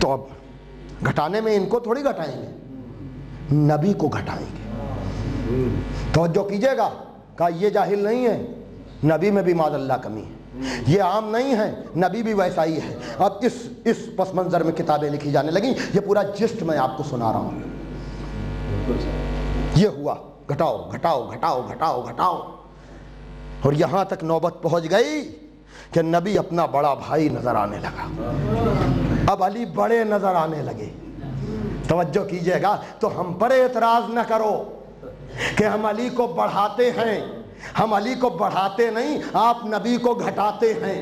تو اب گھٹانے میں ان کو تھوڑی گھٹائیں گے، نبی کو گھٹائیں گے۔ توجہ کیجئے گا، کہا یہ جاہل نہیں ہے، نبی میں بھی معاذ اللہ کمی ہے، یہ عام نہیں ہے، نبی بھی ویسا ہی ہے۔ اب اس پس منظر میں کتابیں لکھی جانے لگیں، یہ پورا جسٹ میں آپ کو سنا رہا ہوں۔ یہ ہوا، گھٹاؤ گھٹاؤ گھٹاؤ گھٹاؤ گھٹاؤ، اور یہاں تک نوبت پہنچ گئی کہ نبی اپنا بڑا بھائی نظر آنے لگا، اب علی بڑے نظر آنے لگے۔ توجہ کیجئے گا، تو ہم پر اعتراض نہ کرو کہ ہم علی کو بڑھاتے ہیں، ہم علی کو بڑھاتے نہیں، آپ نبی کو گھٹاتے ہیں۔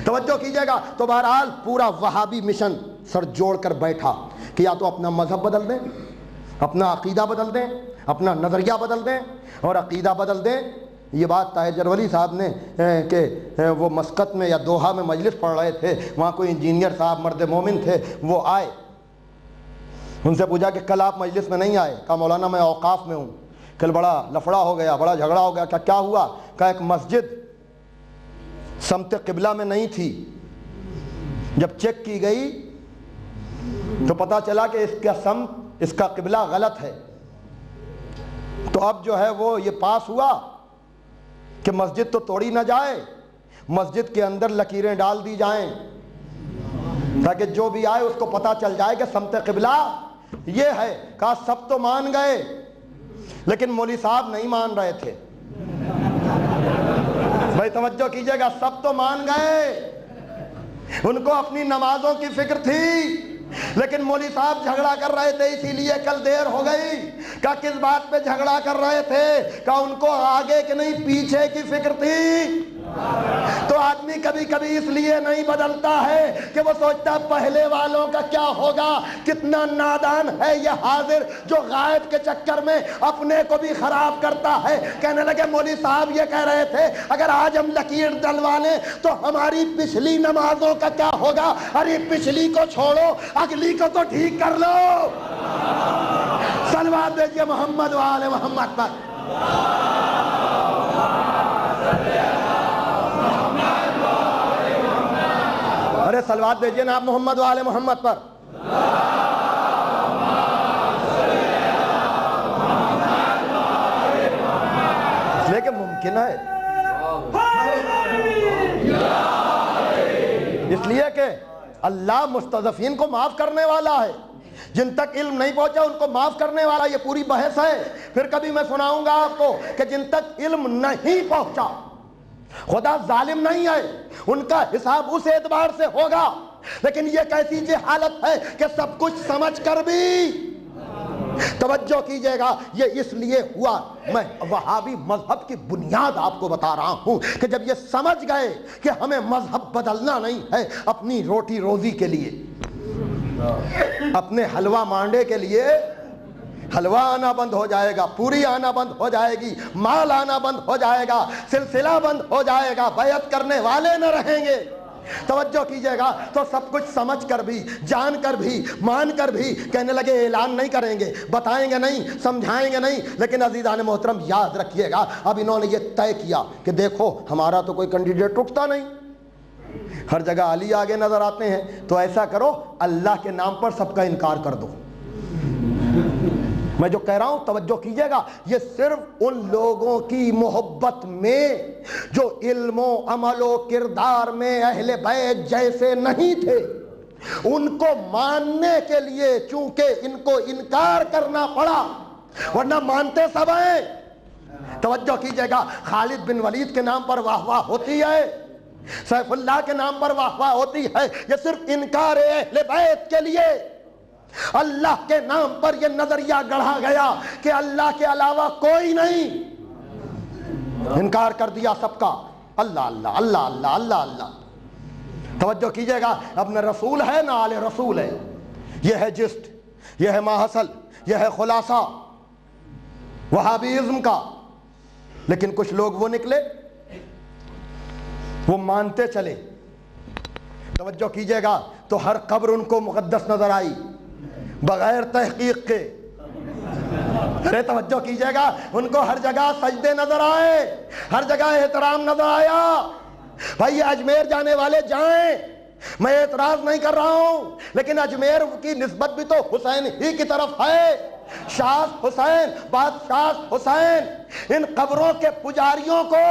توجہ کیجئے گا، تو بہرحال پورا وہابی مشن سر جوڑ کر بیٹھا کہ یا تو اپنا مذہب بدل دیں، اپنا عقیدہ بدل دیں، اپنا نظریہ بدل دیں، اور عقیدہ بدل دیں۔ یہ بات طاہر جرولی صاحب نے کہ وہ مسقط میں یا دوحہ میں مجلس پڑھ رہے تھے، وہاں کوئی انجینئر صاحب مرد مومن تھے، وہ آئے، ان سے پوچھا کہ کل آپ مجلس میں نہیں آئے؟ کہا مولانا میں اوقاف میں ہوں، کل بڑا لفڑا ہو گیا، بڑا جھگڑا ہو گیا۔ کیا ہوا؟ کہا ایک مسجد سمت قبلہ میں نہیں تھی، جب چیک کی گئی تو پتا چلا کہ اس کا سمت، اس کا قبلہ غلط ہے، تو اب جو ہے وہ یہ پاس ہوا کہ مسجد تو توڑی نہ جائے، مسجد کے اندر لکیریں ڈال دی جائیں تاکہ جو بھی آئے اس کو پتا چل جائے کہ سمت قبلہ یہ ہے۔ کہا سب تو مان گئے، لیکن مولوی صاحب نہیں مان رہے تھے۔ بھائی توجہ کیجئے گا، سب تو مان گئے، ان کو اپنی نمازوں کی فکر تھی، لیکن مولوی صاحب جھگڑا کر رہے تھے، اسی لیے کل دیر ہو گئی۔ کہا کس بات پہ جھگڑا کر رہے تھے؟ کہا ان کو آگے کہ نہیں پیچھے کی فکر تھی۔ تو آدمی کبھی کبھی اس لیے نہیں بدلتا ہے کہ وہ سوچتا پہلے والوں کا کیا ہوگا۔ کتنا نادان ہے یہ حاضر جو غائب کے چکر میں اپنے کو بھی خراب کرتا ہے۔ کہنے لگے مولوی صاحب یہ کہہ رہے تھے اگر آج ہم لکیر ڈلوا لیں تو ہماری پچھلی نمازوں کا کیا ہوگا؟ ارے پچھلی کو چھوڑو، اگلی کو تو ٹھیک کر لو۔ صلوات بھیجئے محمد و آل محمد پر۔ ارے صلوات بھیجئے نا آپ محمد و آل محمد پر۔ لیکن ممکن ہے، اس لیے کہ اللہ مستضعفین کو معاف کرنے والا ہے، جن تک علم نہیں پہنچا ان کو معاف کرنے والا، یہ پوری بحث ہے۔ پھر کبھی میں سناؤں گا آپ کو کہ جن تک علم نہیں پہنچا، خدا ظالم نہیں ہے، ان کا حساب اس اعتبار سے ہوگا، لیکن یہ کیسی جہالت ہے کہ سب کچھ سمجھ کر بھی۔ توجہ کیجئے گا، یہ اس لیے ہوا، میں وہابی مذہب کی بنیاد آپ کو بتا رہا ہوں کہ جب یہ سمجھ گئے کہ ہمیں مذہب بدلنا نہیں ہے، اپنی روٹی روزی کے لیے، اپنے حلوہ مانڈے کے لیے حلوہ آنا بند ہو جائے گا، پوری آنا بند ہو جائے گی، مال آنا بند ہو جائے گا، سلسلہ بند ہو جائے گا، بیعت کرنے والے نہ رہیں گے۔ توجہ کیجئے گا، تو سب کچھ سمجھ کر بھی، جان کر بھی، مان کر بھی کہنے لگے اعلان نہیں کریں گے، بتائیں گے نہیں، سمجھائیں گے نہیں۔ لیکن عزیزان محترم یاد رکھیے گا، اب انہوں نے یہ طے کیا کہ دیکھو ہمارا تو کوئی کینڈیڈیٹ اٹھتا نہیں، ہر جگہ علی آگے نظر آتے ہیں، تو ایسا کرو اللہ کے نام پر سب کا انکار کر دو۔ میں جو کہہ رہا ہوں توجہ کیجئے گا، یہ صرف ان لوگوں کی محبت میں جو علم و عمل و کردار میں اہل بیت جیسے نہیں تھے، ان کو ماننے کے لیے چونکہ ان کو انکار کرنا پڑا، ورنہ مانتے سب ہیں۔ توجہ کیجئے گا، خالد بن ولید کے نام پر واہ واہ ہوتی ہے، سیف اللہ کے نام پر واہ واہ ہوتی ہے، یہ صرف انکار اہل بیت کے لیے۔ اللہ کے نام پر یہ نظریہ گڑھا گیا کہ اللہ کے علاوہ کوئی نہیں، انکار کر دیا سب کا، اللہ اللہ اللہ اللہ اللہ اللہ۔ توجہ کیجئے گا، اب نہ رسول ہے نہ آل رسول ہے، یہ ہے جسٹ، یہ ہے ماحصل، یہ ہے خلاصہ وہابیزم کا۔ لیکن کچھ لوگ وہ نکلے، وہ مانتے چلے۔ توجہ کیجئے گا، تو ہر قبر ان کو مقدس نظر آئی بغیر تحقیق کے۔ ارے توجہ کیجئے گا، ان کو ہر جگہ سجدے نظر آئے، ہر جگہ احترام نظر آیا۔ بھائی اجمیر جانے والے جائیں، میں اعتراض نہیں کر رہا ہوں، لیکن اجمیر کی نسبت بھی تو حسین ہی کی طرف ہے، شاہ حسین، بادشاہ حسین۔ ان قبروں کے پجاریوں کو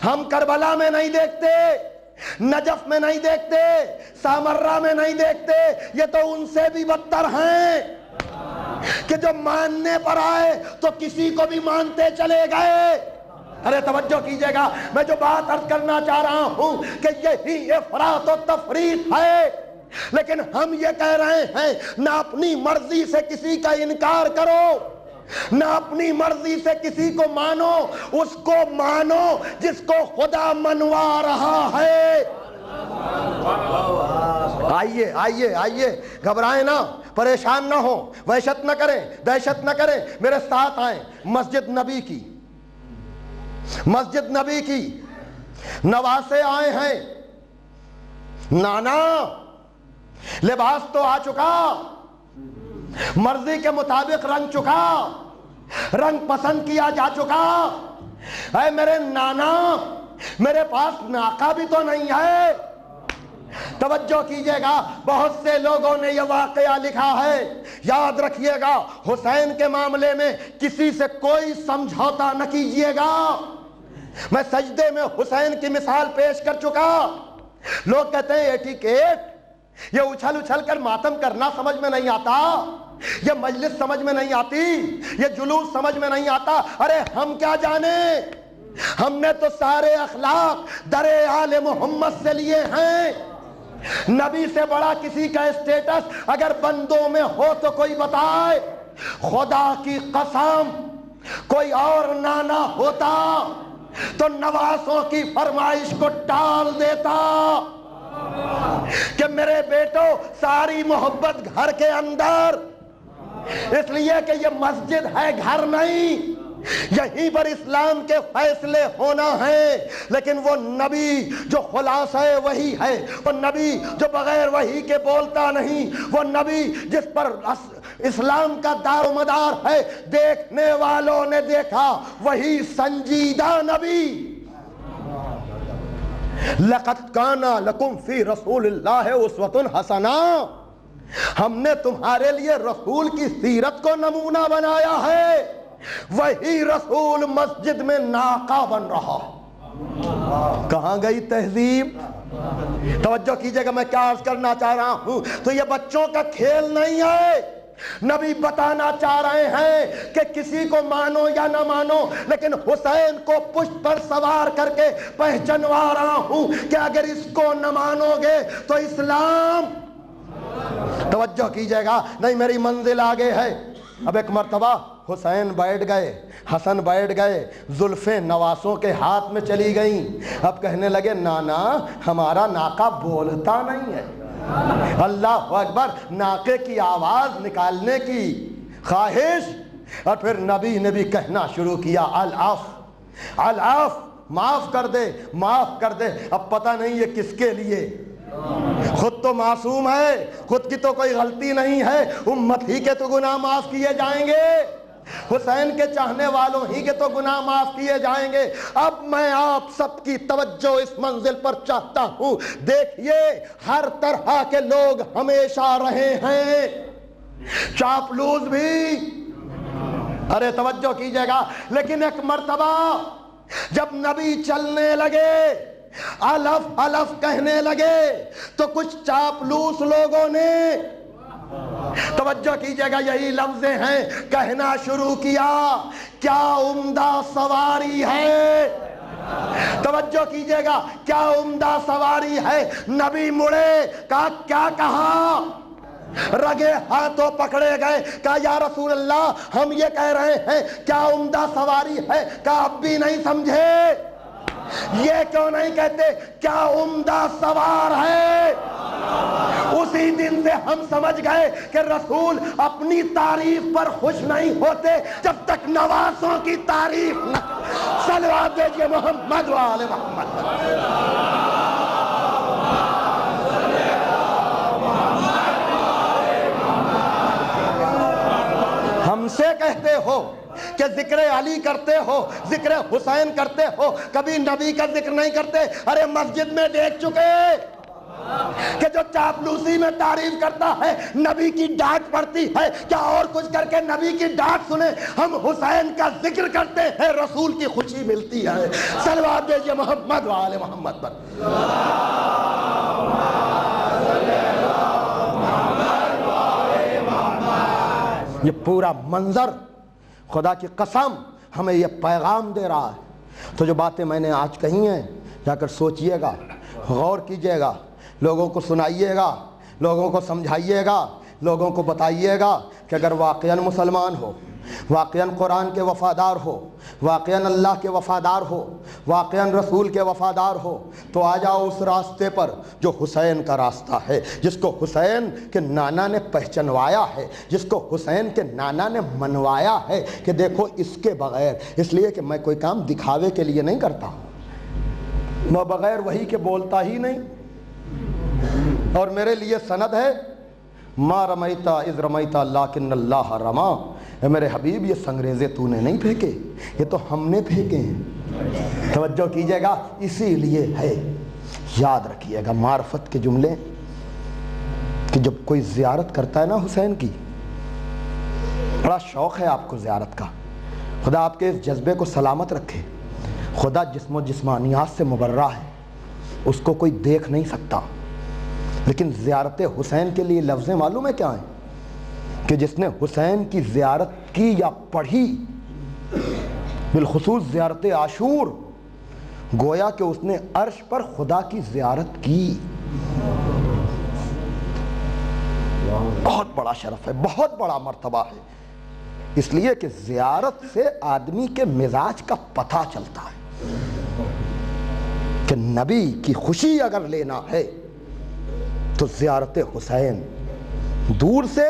ہم کربلا میں نہیں دیکھتے، نجف میں نہیں دیکھتے، سامرہ میں نہیں دیکھتے، یہ تو ان سے بھی بدتر ہیں کہ جو ماننے پر آئے تو کسی کو بھی مانتے چلے گئے۔ ارے توجہ کیجئے گا، میں جو بات عرض کرنا چاہ رہا ہوں کہ یہی افراط و تفریط ہے۔ لیکن ہم یہ کہہ رہے ہیں، نہ اپنی مرضی سے کسی کا انکار کرو، نہ اپنی مرضی سے کسی کو مانو، اس کو مانو جس کو خدا منوا رہا ہے۔ آئیے آئیے آئیے، گھبرائیں نہ، پریشان نہ ہو، وحشت نہ کریں، دہشت نہ کریں، میرے ساتھ آئیں۔ مسجد نبی کی، مسجد نبی کی نواسے آئے ہیں، نانا لباس تو آ چکا، مرضی کے مطابق رنگ چکا، رنگ پسند کیا جا چکا۔ اے میرے نانا، میرے پاس ناقہ بھی تو نہیں ہے۔ توجہ کیجئے گا، بہت سے لوگوں نے یہ واقعہ لکھا ہے، یاد رکھیے گا، حسین کے معاملے میں کسی سے کوئی سمجھوتا نہ کیجئے گا۔ میں سجدے میں حسین کی مثال پیش کر چکا۔ لوگ کہتے ہیں ایٹیکیٹ، یہ اچھل اچھل کر ماتم کرنا سمجھ میں نہیں آتا، یہ مجلس سمجھ میں نہیں آتی، یہ جلوس سمجھ میں نہیں آتا۔ ارے ہم کیا جانے، ہم نے تو سارے اخلاق در آل محمد سے لیے ہیں۔ نبی سے بڑا کسی کا اسٹیٹس اگر بندوں میں ہو تو کوئی بتائے۔ خدا کی قسم، کوئی اور نانا ہوتا تو نواسوں کی فرمائش کو ٹال دیتا کہ میرے بیٹو ساری محبت گھر کے اندر، اس لیے کہ یہ مسجد ہے، گھر نہیں، یہیں پر اسلام کے فیصلے ہونا ہے۔ لیکن وہ نبی جو خلاصہ وحی ہے، وہ نبی جو بغیر وحی کے بولتا نہیں، وہ نبی جس پر اسلام کا دار و مدار ہے، دیکھنے والوں نے دیکھا وہی سنجیدہ نبی۔ لَقَدْ كَانَ لَكُمْ فِي رَسُولِ اللَّهِ أُسْوَةٌ حَسَنَةٌ، ہم نے تمہارے لیے رسول کی سیرت کو نمونہ بنایا ہے۔ وہی رسول مسجد میں ناقہ بن رہا، کہاں گئی تہذیب؟ توجہ کیجئے گا، میں کیا عرض کرنا چاہ رہا ہوں، تو یہ بچوں کا کھیل نہیں ہے۔ نبی بتانا چاہ رہے ہیں کہ کسی کو مانو یا نہ مانو، لیکن حسین کو پشت پر سوار کر کے پہچنوا رہا ہوں کہ اگر اس کو نہ مانو گے تو اسلام۔ توجہ کیجئے گا، نہیں میری منزل آگے ہے۔ اب ایک مرتبہ حسین بیٹھ گئے، حسن بیٹھ گئے، زلفیں نواسوں کے ہاتھ میں چلی گئیں۔ اب کہنے لگے نانا ہمارا ناقہ بولتا نہیں ہے۔ اللہ اکبر، ناقے کی آواز نکالنے کی خواہش، اور پھر نبی نے بھی کہنا شروع کیا العفو العفو، معاف کر دے معاف کر دے۔ اب پتہ نہیں یہ کس کے لیے، خود تو معصوم ہے، خود کی تو کوئی غلطی نہیں ہے، امت ہی کے تو گناہ معاف کیے جائیں گے، حسین کے چاہنے والوں ہی کے تو گناہ معاف کیے جائیں گے۔ اب میں آپ سب کی توجہ اس منزل پر چاہتا ہوں، دیکھیے ہر طرح کے لوگ ہمیشہ رہے ہیں، چاپلوس بھی، ارے توجہ کیجئے گا، لیکن ایک مرتبہ جب نبی چلنے لگے، الف الف کہنے لگے، تو کچھ چاپلوس لوگوں نے، توجہ کیجئے گا یہی لفظ ہیں، کہنا شروع کیا کیا عمدہ سواری ہے، توجہ کیجئے گا کیا عمدہ سواری ہے۔ نبی مڑے، کیا کہا، رگے ہاتھوں پکڑے گئے، کہا یا رسول اللہ ہم یہ کہہ رہے ہیں کیا عمدہ سواری ہے، کہا اب بھی نہیں سمجھے، یہ کیوں نہیں کہتے کیا عمدہ سوار ہے۔ اسی دن سے ہم سمجھ گئے کہ رسول اپنی تعریف پر خوش نہیں ہوتے جب تک نوازوں کی تعریف نہ، صلوات دیجئے محمد و آل محمد۔ ہم سے کہتے ہو کہ ذکر علی کرتے ہو، ذکر حسین کرتے ہو، کبھی نبی کا ذکر نہیں کرتے۔ ارے مسجد میں دیکھ چکے کہ جو چاپلوسی میں تعریف کرتا ہے نبی کی ڈانٹ پڑتی ہے، کیا اور کچھ کر کے نبی کی ڈانٹ سنے؟ ہم حسین کا ذکر کرتے ہیں، رسول کی خوشی ملتی ہے۔ صلوات دیجئے محمد و آل محمد پر۔ یہ پورا منظر خدا کی قسم ہمیں یہ پیغام دے رہا ہے۔ تو جو باتیں میں نے آج کہی ہیں جا کر سوچئے گا، غور کیجئے گا، لوگوں کو سنائیے گا، لوگوں کو سمجھائیے گا، لوگوں کو بتائیے گا کہ اگر واقعاً مسلمان ہو، واقعاً قرآن کے وفادار ہو، واقعاً اللہ کے وفادار ہو، واقعاً رسول کے وفادار ہو، تو آ جاؤ اس راستے پر جو حسین کا راستہ ہے، جس کو حسین کے نانا نے پہچنوایا ہے، جس کو حسین کے نانا نے منوایا ہے کہ دیکھو اس کے بغیر، اس لیے کہ میں کوئی کام دکھاوے کے لیے نہیں کرتا، میں بغیر وہی کے بولتا ہی نہیں، اور میرے لیے سند ہے ما رمیتا اذ رمیتا لیکن اللہ رما۔ اے میرے حبیب یہ سنگریزے تو نے نہیں پھینکے، یہ تو ہم نے پھینکے ہیں۔ توجہ کیجئے گا، اسی لیے ہے، یاد رکھیے گا معرفت کے جملے کہ جب کوئی زیارت کرتا ہے نا حسین کی، بڑا شوق ہے آپ کو زیارت کا، خدا آپ کے اس جذبے کو سلامت رکھے۔ خدا جسم و جسمانیات سے مبرہ ہے، اس کو کوئی دیکھ نہیں سکتا، لیکن زیارت حسین کے لیے لفظیں معلوم ہے کیا ہیں؟ کہ جس نے حسین کی زیارت کی یا پڑھی، بالخصوص زیارت عاشور، گویا کہ اس نے عرش پر خدا کی زیارت کی۔ بہت بڑا شرف ہے، بہت بڑا مرتبہ ہے، اس لیے کہ زیارت سے آدمی کے مزاج کا پتہ چلتا ہے کہ نبی کی خوشی اگر لینا ہے تو زیارت حسین، دور سے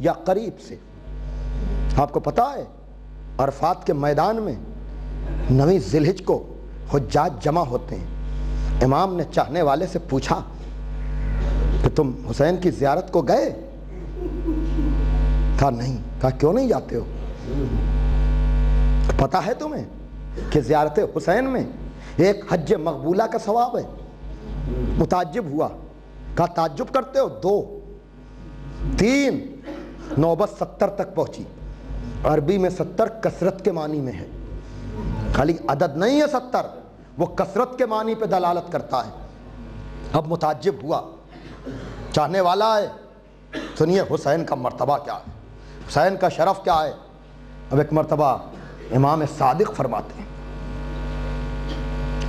یا قریب سے۔ آپ کو پتا ہے عرفات کے میدان میں 9 ذی الحجہ کو حجاج جمع ہوتے ہیں۔ امام نے چاہنے والے سے پوچھا کہ تم حسین کی زیارت کو گئے؟ کہا نہیں۔ کہا کیوں نہیں جاتے ہو؟ پتا ہے تمہیں کہ زیارت حسین میں ایک حج مقبولہ کا ثواب ہے؟ متعجب ہوا، کہا تعجب کرتے ہو؟ 2 3 نوبت 70 تک پہنچی۔ عربی میں 70 کثرت کے معنی میں ہے، خالی عدد نہیں ہے 70، وہ کثرت کے معنی پہ دلالت کرتا ہے۔ اب متعجب ہوا، چاہنے والا ہے، سنیے حسین کا مرتبہ کیا ہے، حسین کا شرف کیا ہے۔ اب ایک مرتبہ امام صادق فرماتے ہیں،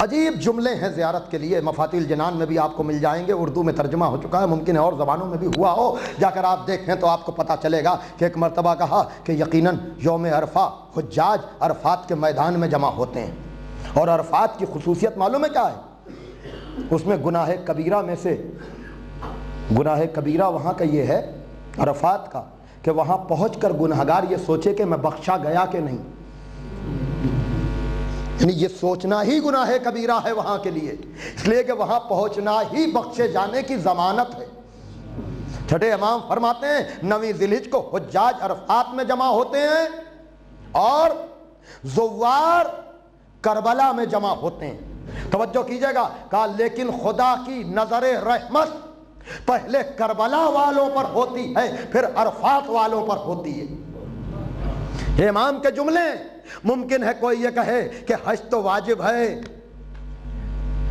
عجیب جملے ہیں زیارت کے لیے، مفاتیح الجنان میں بھی آپ کو مل جائیں گے، اردو میں ترجمہ ہو چکا ہے، ممکن ہے اور زبانوں میں بھی ہوا ہو، جا کر آپ دیکھیں تو آپ کو پتہ چلے گا کہ ایک مرتبہ کہا کہ یقیناً یوم عرفہ حجاج عرفات کے میدان میں جمع ہوتے ہیں، اور عرفات کی خصوصیت معلوم ہے کیا ہے؟ اس میں گناہ کبیرہ میں سے، گناہ کبیرہ وہاں کا یہ ہے عرفات کا کہ وہاں پہنچ کر گنہگار یہ سوچے کہ میں بخشا گیا کہ نہیں. یعنی یہ سوچنا ہی گناہ کبیرہ ہے وہاں کے لیے، اس لیے کہ وہاں پہنچنا ہی بخشے جانے کی ضمانت ہے. چھٹے امام فرماتے ہیں 9 ذی الحجہ کو حجاج عرفات میں جمع ہوتے ہیں اور زوار کربلا میں جمع ہوتے ہیں. توجہ کیجئے گا، کہا لیکن خدا کی نظر رحمت پہلے کربلا والوں پر ہوتی ہے پھر عرفات والوں پر ہوتی ہے. یہ امام کے جملے. ممکن ہے کوئی یہ کہے کہ حج تو واجب ہے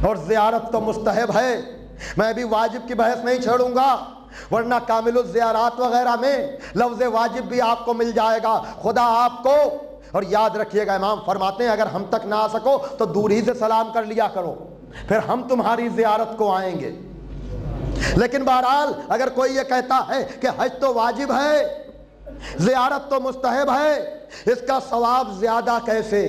اور زیارت تو مستحب ہے، میں بھی واجب کی بحث نہیں چھیڑوں گا، ورنہ کامل الزیارات وغیرہ میں لفظ واجب بھی آپ کو مل جائے گا. خدا آپ کو، اور یاد رکھیے گا امام فرماتے ہیں اگر ہم تک نہ آ سکو تو دور ہی سے سلام کر لیا کرو، پھر ہم تمہاری زیارت کو آئیں گے. لیکن بہرحال اگر کوئی یہ کہتا ہے کہ حج تو واجب ہے زیارت تو مستحب ہے، اس کا ثواب زیادہ کیسے؟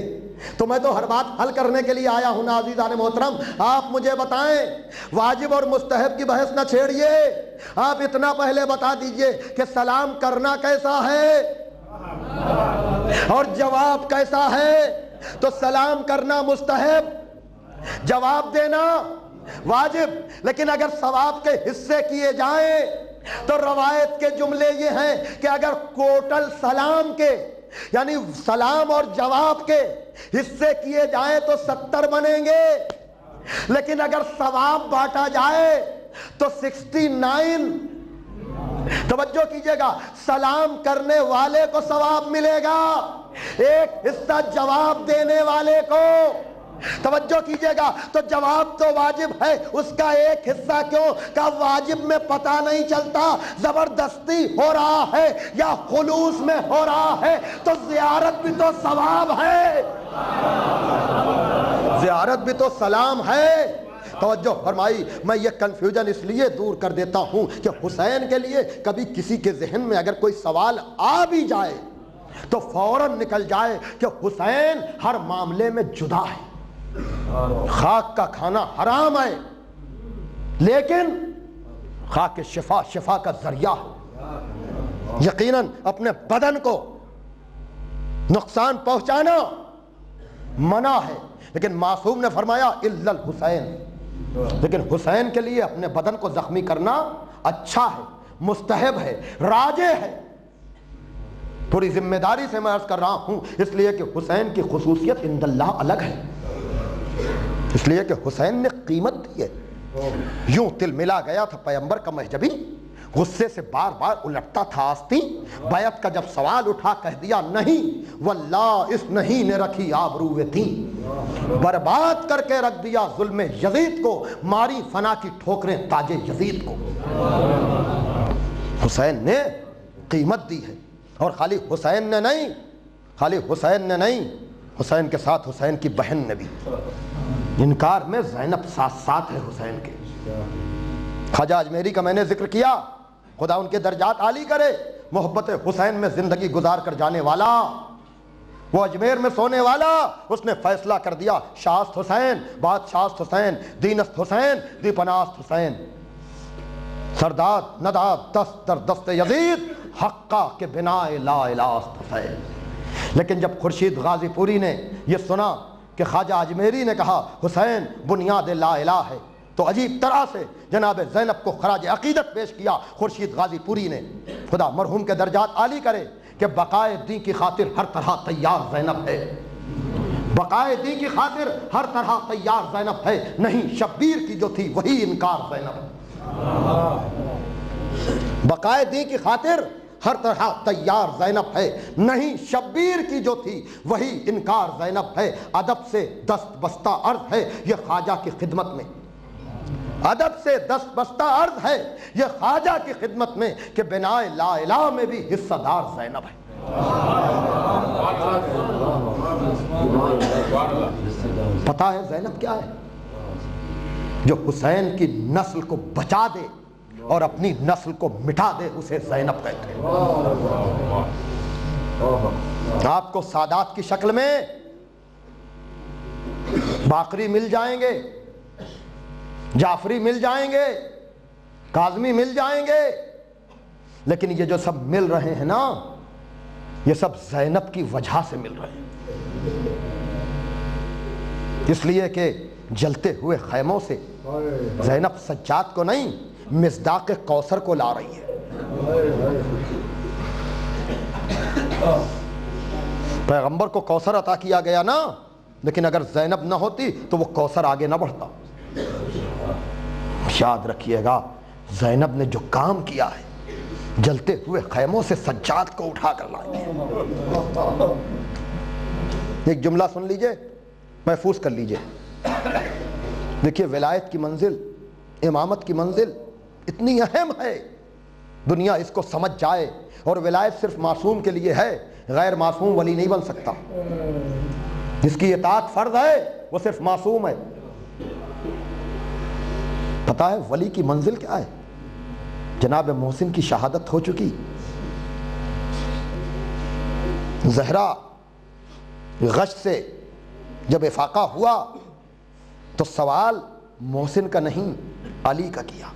تو میں تو ہر بات حل کرنے کے لیے آیا ہوں نا عزیزان محترم. آپ مجھے بتائیں، واجب اور مستحب کی بحث نہ چھیڑیے، آپ اتنا پہلے بتا دیجئے کہ سلام کرنا کیسا ہے اور جواب کیسا ہے. تو سلام کرنا مستحب، جواب دینا واجب. لیکن اگر ثواب کے حصے کیے جائیں تو روایت کے جملے یہ ہیں کہ اگر ٹوٹل سلام کے یعنی سلام اور جواب کے حصے کیے جائیں تو 70 بنیں گے، لیکن اگر ثواب بانٹا جائے تو 69. توجہ کیجئے گا، سلام کرنے والے کو ثواب ملے گا، ایک حصہ جواب دینے والے کو. توجہ کیجئے گا، تو جواب تو واجب ہے، اس کا ایک حصہ کیوں کہ واجب میں پتہ نہیں چلتا زبردستی ہو رہا ہے یا خلوص میں ہو رہا ہے. تو زیارت بھی تو ثواب ہے، زیارت بھی تو سلام ہے. توجہ فرمائی. میں یہ کنفیوژن اس لیے دور کر دیتا ہوں کہ حسین کے لیے کبھی کسی کے ذہن میں اگر کوئی سوال آ بھی جائے تو فوراً نکل جائے کہ حسین ہر معاملے میں جدا ہے، خاک کا کھانا حرام ہے لیکن خاک شفا شفا کا ذریعہ ہے. یقیناً اپنے بدن کو نقصان پہنچانا منع ہے، لیکن معصوم نے فرمایا الا الحسین. لیکن حسین کے لیے اپنے بدن کو زخمی کرنا اچھا ہے، مستحب ہے، راجع ہے. پوری ذمہ داری سے میں عرض کر رہا ہوں، اس لیے کہ حسین کی خصوصیت عند اللہ الگ ہے، اس لیے کہ حسین نے قیمت دی ہے. یوں تل ملا گیا تھا پیغمبر کا مہجبی، غصے سے بار بار الٹتا تھا آستین. بیعت کا جب سوال اٹھا کہہ دیا نہیں، واللہ اس نہیں نے رکھی آبروئے تین، برباد کر کے رکھ دیا ظلم یزید کو، ماری فنا کی ٹھوکریں تاج یزید کو. حسین نے قیمت دی ہے. اور خالی حسین نے نہیں، حسین کے ساتھ حسین کی بہن نے بھی. انکار میں زینب ساتھ ہے حسین کے. خواجہ اجمیری کا میں نے ذکر کیا، خدا ان کے درجات عالی کرے. محبت حسین میں زندگی گزار کر جانے والا، وہ اجمیر میں سونے والا، اس نے فیصلہ کر دیا شاست حسین، بادشاست حسین، دینست حسین، دیپناست حسین، سرداد نداد دست در دست یزید، حقہ کے بنا لا الہست حسین. لیکن جب خورشید غازی پوری نے یہ سنا کہ خواجہ اجمیری نے کہا حسین بنیاد لا الہ ہے، تو عجیب طرح سے جناب زینب کو خراج عقیدت پیش کیا خورشید غازی پوری نے. خدا مرحوم کے درجات عالی کرے کہ بقائے دین کی خاطر ہر طرح تیار زینب ہے، بقائے دین کی خاطر ہر طرح تیار زینب ہے. نہیں شبیر کی جو تھی وہی انکار زینب ہے. بقائے دین کی خاطر ہر طرح تیار زینب ہے، نہیں شبیر کی جو تھی وہی انکار زینب ہے. ادب سے دست بستہ عرض ہے یہ خواجہ کی خدمت میں، ادب سے دست بستہ عرض ہے یہ خواجہ کی خدمت میں کہ بنائے لا الہ میں بھی حصہ دار زینب ہے. پتہ ہے زینب کیا ہے؟ جو حسین کی نسل کو بچا دے اور اپنی نسل کو مٹا دے اسے زینب کہتے ہیں. آپ کو سادات کی شکل میں باقری مل جائیں گے، جعفری مل جائیں گے، کاظمی مل جائیں گے، لیکن یہ جو سب مل رہے ہیں نا، یہ سب زینب کی وجہ سے مل رہے ہیں، اس لیے کہ جلتے ہوئے خیموں سے زینب سجاد کو نہیں، مصداق کوثر کو لا رہی ہے۔ پیغمبر کو کوثر عطا کیا گیا نا، لیکن اگر زینب نہ ہوتی تو وہ کوثر آگے نہ بڑھتا۔ یاد رکھیے گا، زینب نے جو کام کیا ہے، جلتے ہوئے خیموں سے سجاد کو اٹھا کر لائی۔ ایک جملہ سن لیجئے، محفوظ کر لیجئے۔ دیکھیے، ولایت کی منزل، امامت کی منزل اتنی اہم ہے، دنیا اس کو سمجھ جائے۔ اور ولایت صرف معصوم کے لیے ہے، غیر معصوم ولی نہیں بن سکتا۔ جس کی اطاعت فرض ہے وہ صرف معصوم ہے۔ پتا ہے ولی کی منزل کیا ہے؟ جناب محسن کی شہادت ہو چکی، زہرا غش سے جب افاقہ ہوا تو سوال محسن کا نہیں، علی کا کیا۔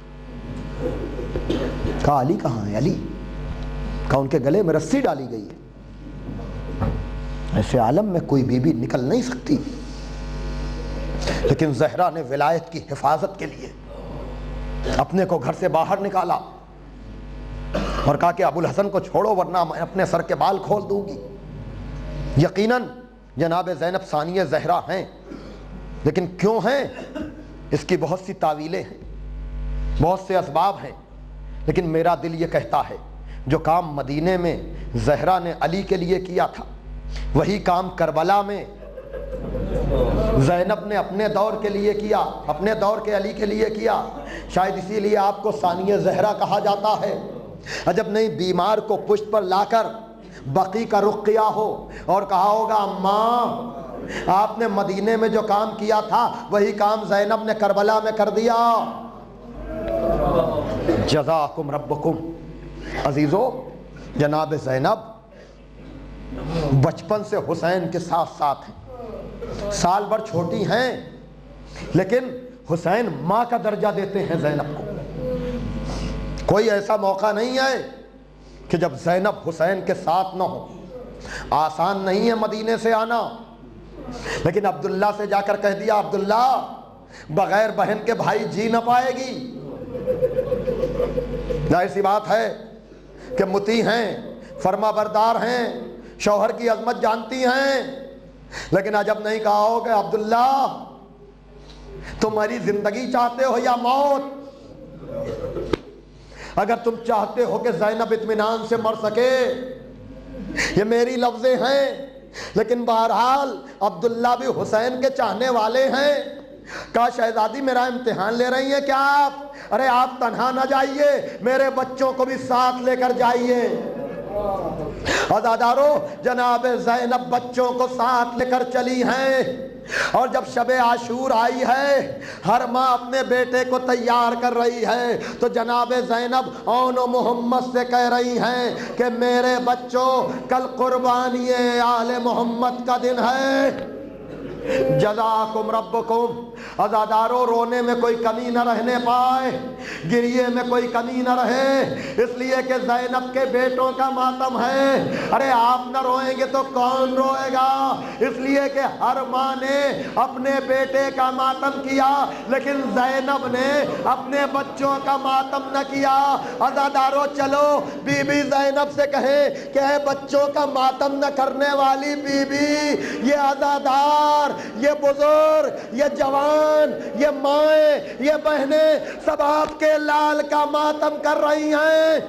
کہا علی کہاں ہے؟ علی کہا ان کے گلے میں رسی ڈالی گئی ہے، ایسے عالم میں کوئی بی بی نکل نہیں سکتی۔ لیکن زہرا نے ولایت کی حفاظت کے لیے اپنے کو گھر سے باہر نکالا اور کہا کہ ابوالحسن کو چھوڑو ورنہ میں اپنے سر کے بال کھول دوں گی۔ یقیناً جناب زینب ثانیہ زہرا ہیں، لیکن کیوں ہیں اس کی بہت سی تعویلیں ہیں، بہت سے اسباب ہیں، لیکن میرا دل یہ کہتا ہے جو کام مدینے میں زہرا نے علی کے لیے کیا تھا، وہی کام کربلا میں زینب نے اپنے دور کے لیے کیا، اپنے دور کے علی کے لیے کیا۔ شاید اسی لیے آپ کو ثانیہ زہرا کہا جاتا ہے۔ عجب نہیں بیمار کو پشت پر لا کر بقی کا رخ کیا ہو اور کہا ہوگا اماں آپ نے مدینے میں جو کام کیا تھا وہی کام زینب نے کربلا میں کر دیا۔ جزاکم ربکم۔ عزیزو، جناب زینب بچپن سے حسین کے ساتھ ساتھ ہیں، سال بھر چھوٹی ہیں، لیکن حسین ماں کا درجہ دیتے ہیں زینب کو۔ کوئی ایسا موقع نہیں ہے کہ جب زینب حسین کے ساتھ نہ ہو۔ آسان نہیں ہے مدینے سے آنا، لیکن عبداللہ سے جا کر کہہ دیا عبداللہ بغیر بہن کے بھائی جی نہ پائے گی۔ ظاہر سی بات ہے کہ مطیع ہیں، فرما بردار ہیں، شوہر کی عظمت جانتی ہیں، لیکن عجب نہیں کہا ہو کہ عبداللہ تمہاری زندگی چاہتے ہو یا موت؟ اگر تم چاہتے ہو کہ زینب اطمینان سے مر سکے، یہ میری لفظیں ہیں، لیکن بہرحال عبداللہ بھی حسین کے چاہنے والے ہیں۔ کہا شہزادی میرا امتحان لے رہی ہیں کیا آپ؟ ارے آپ تنہا نہ جائیے، میرے بچوں کو بھی ساتھ لے کر جائیے۔ عزادارو، جناب زینب بچوں کو ساتھ لے کر چلی ہیں، اور جب شب عاشور آئی ہے، ہر ماں اپنے بیٹے کو تیار کر رہی ہے، تو جناب زینب اون و محمد سے کہہ رہی ہیں کہ میرے بچوں کل قربانی آل محمد کا دن ہے۔ جزاکم ربکم۔ عزادارو، رونے میں کوئی کمی نہ رہنے پائے، گریے میں کوئی کمی نہ رہے، اس لیے کہ زینب کے بیٹوں کا ماتم ہے۔ ارے آپ نہ روئیں گے تو کون روئے گا؟ اس لیے کہ ہر ماں نے اپنے بیٹے کا ماتم کیا، لیکن زینب نے اپنے بچوں کا ماتم نہ کیا۔ عزادارو چلو بی بی زینب سے کہیں کہ اے بچوں کا ماتم نہ کرنے والی بی بی، یہ عزادار، یہ بزرگ، یہ جوان، یہ مائیں، یہ بہنیں سب آپ کے لال کا ماتم کر رہی ہیں۔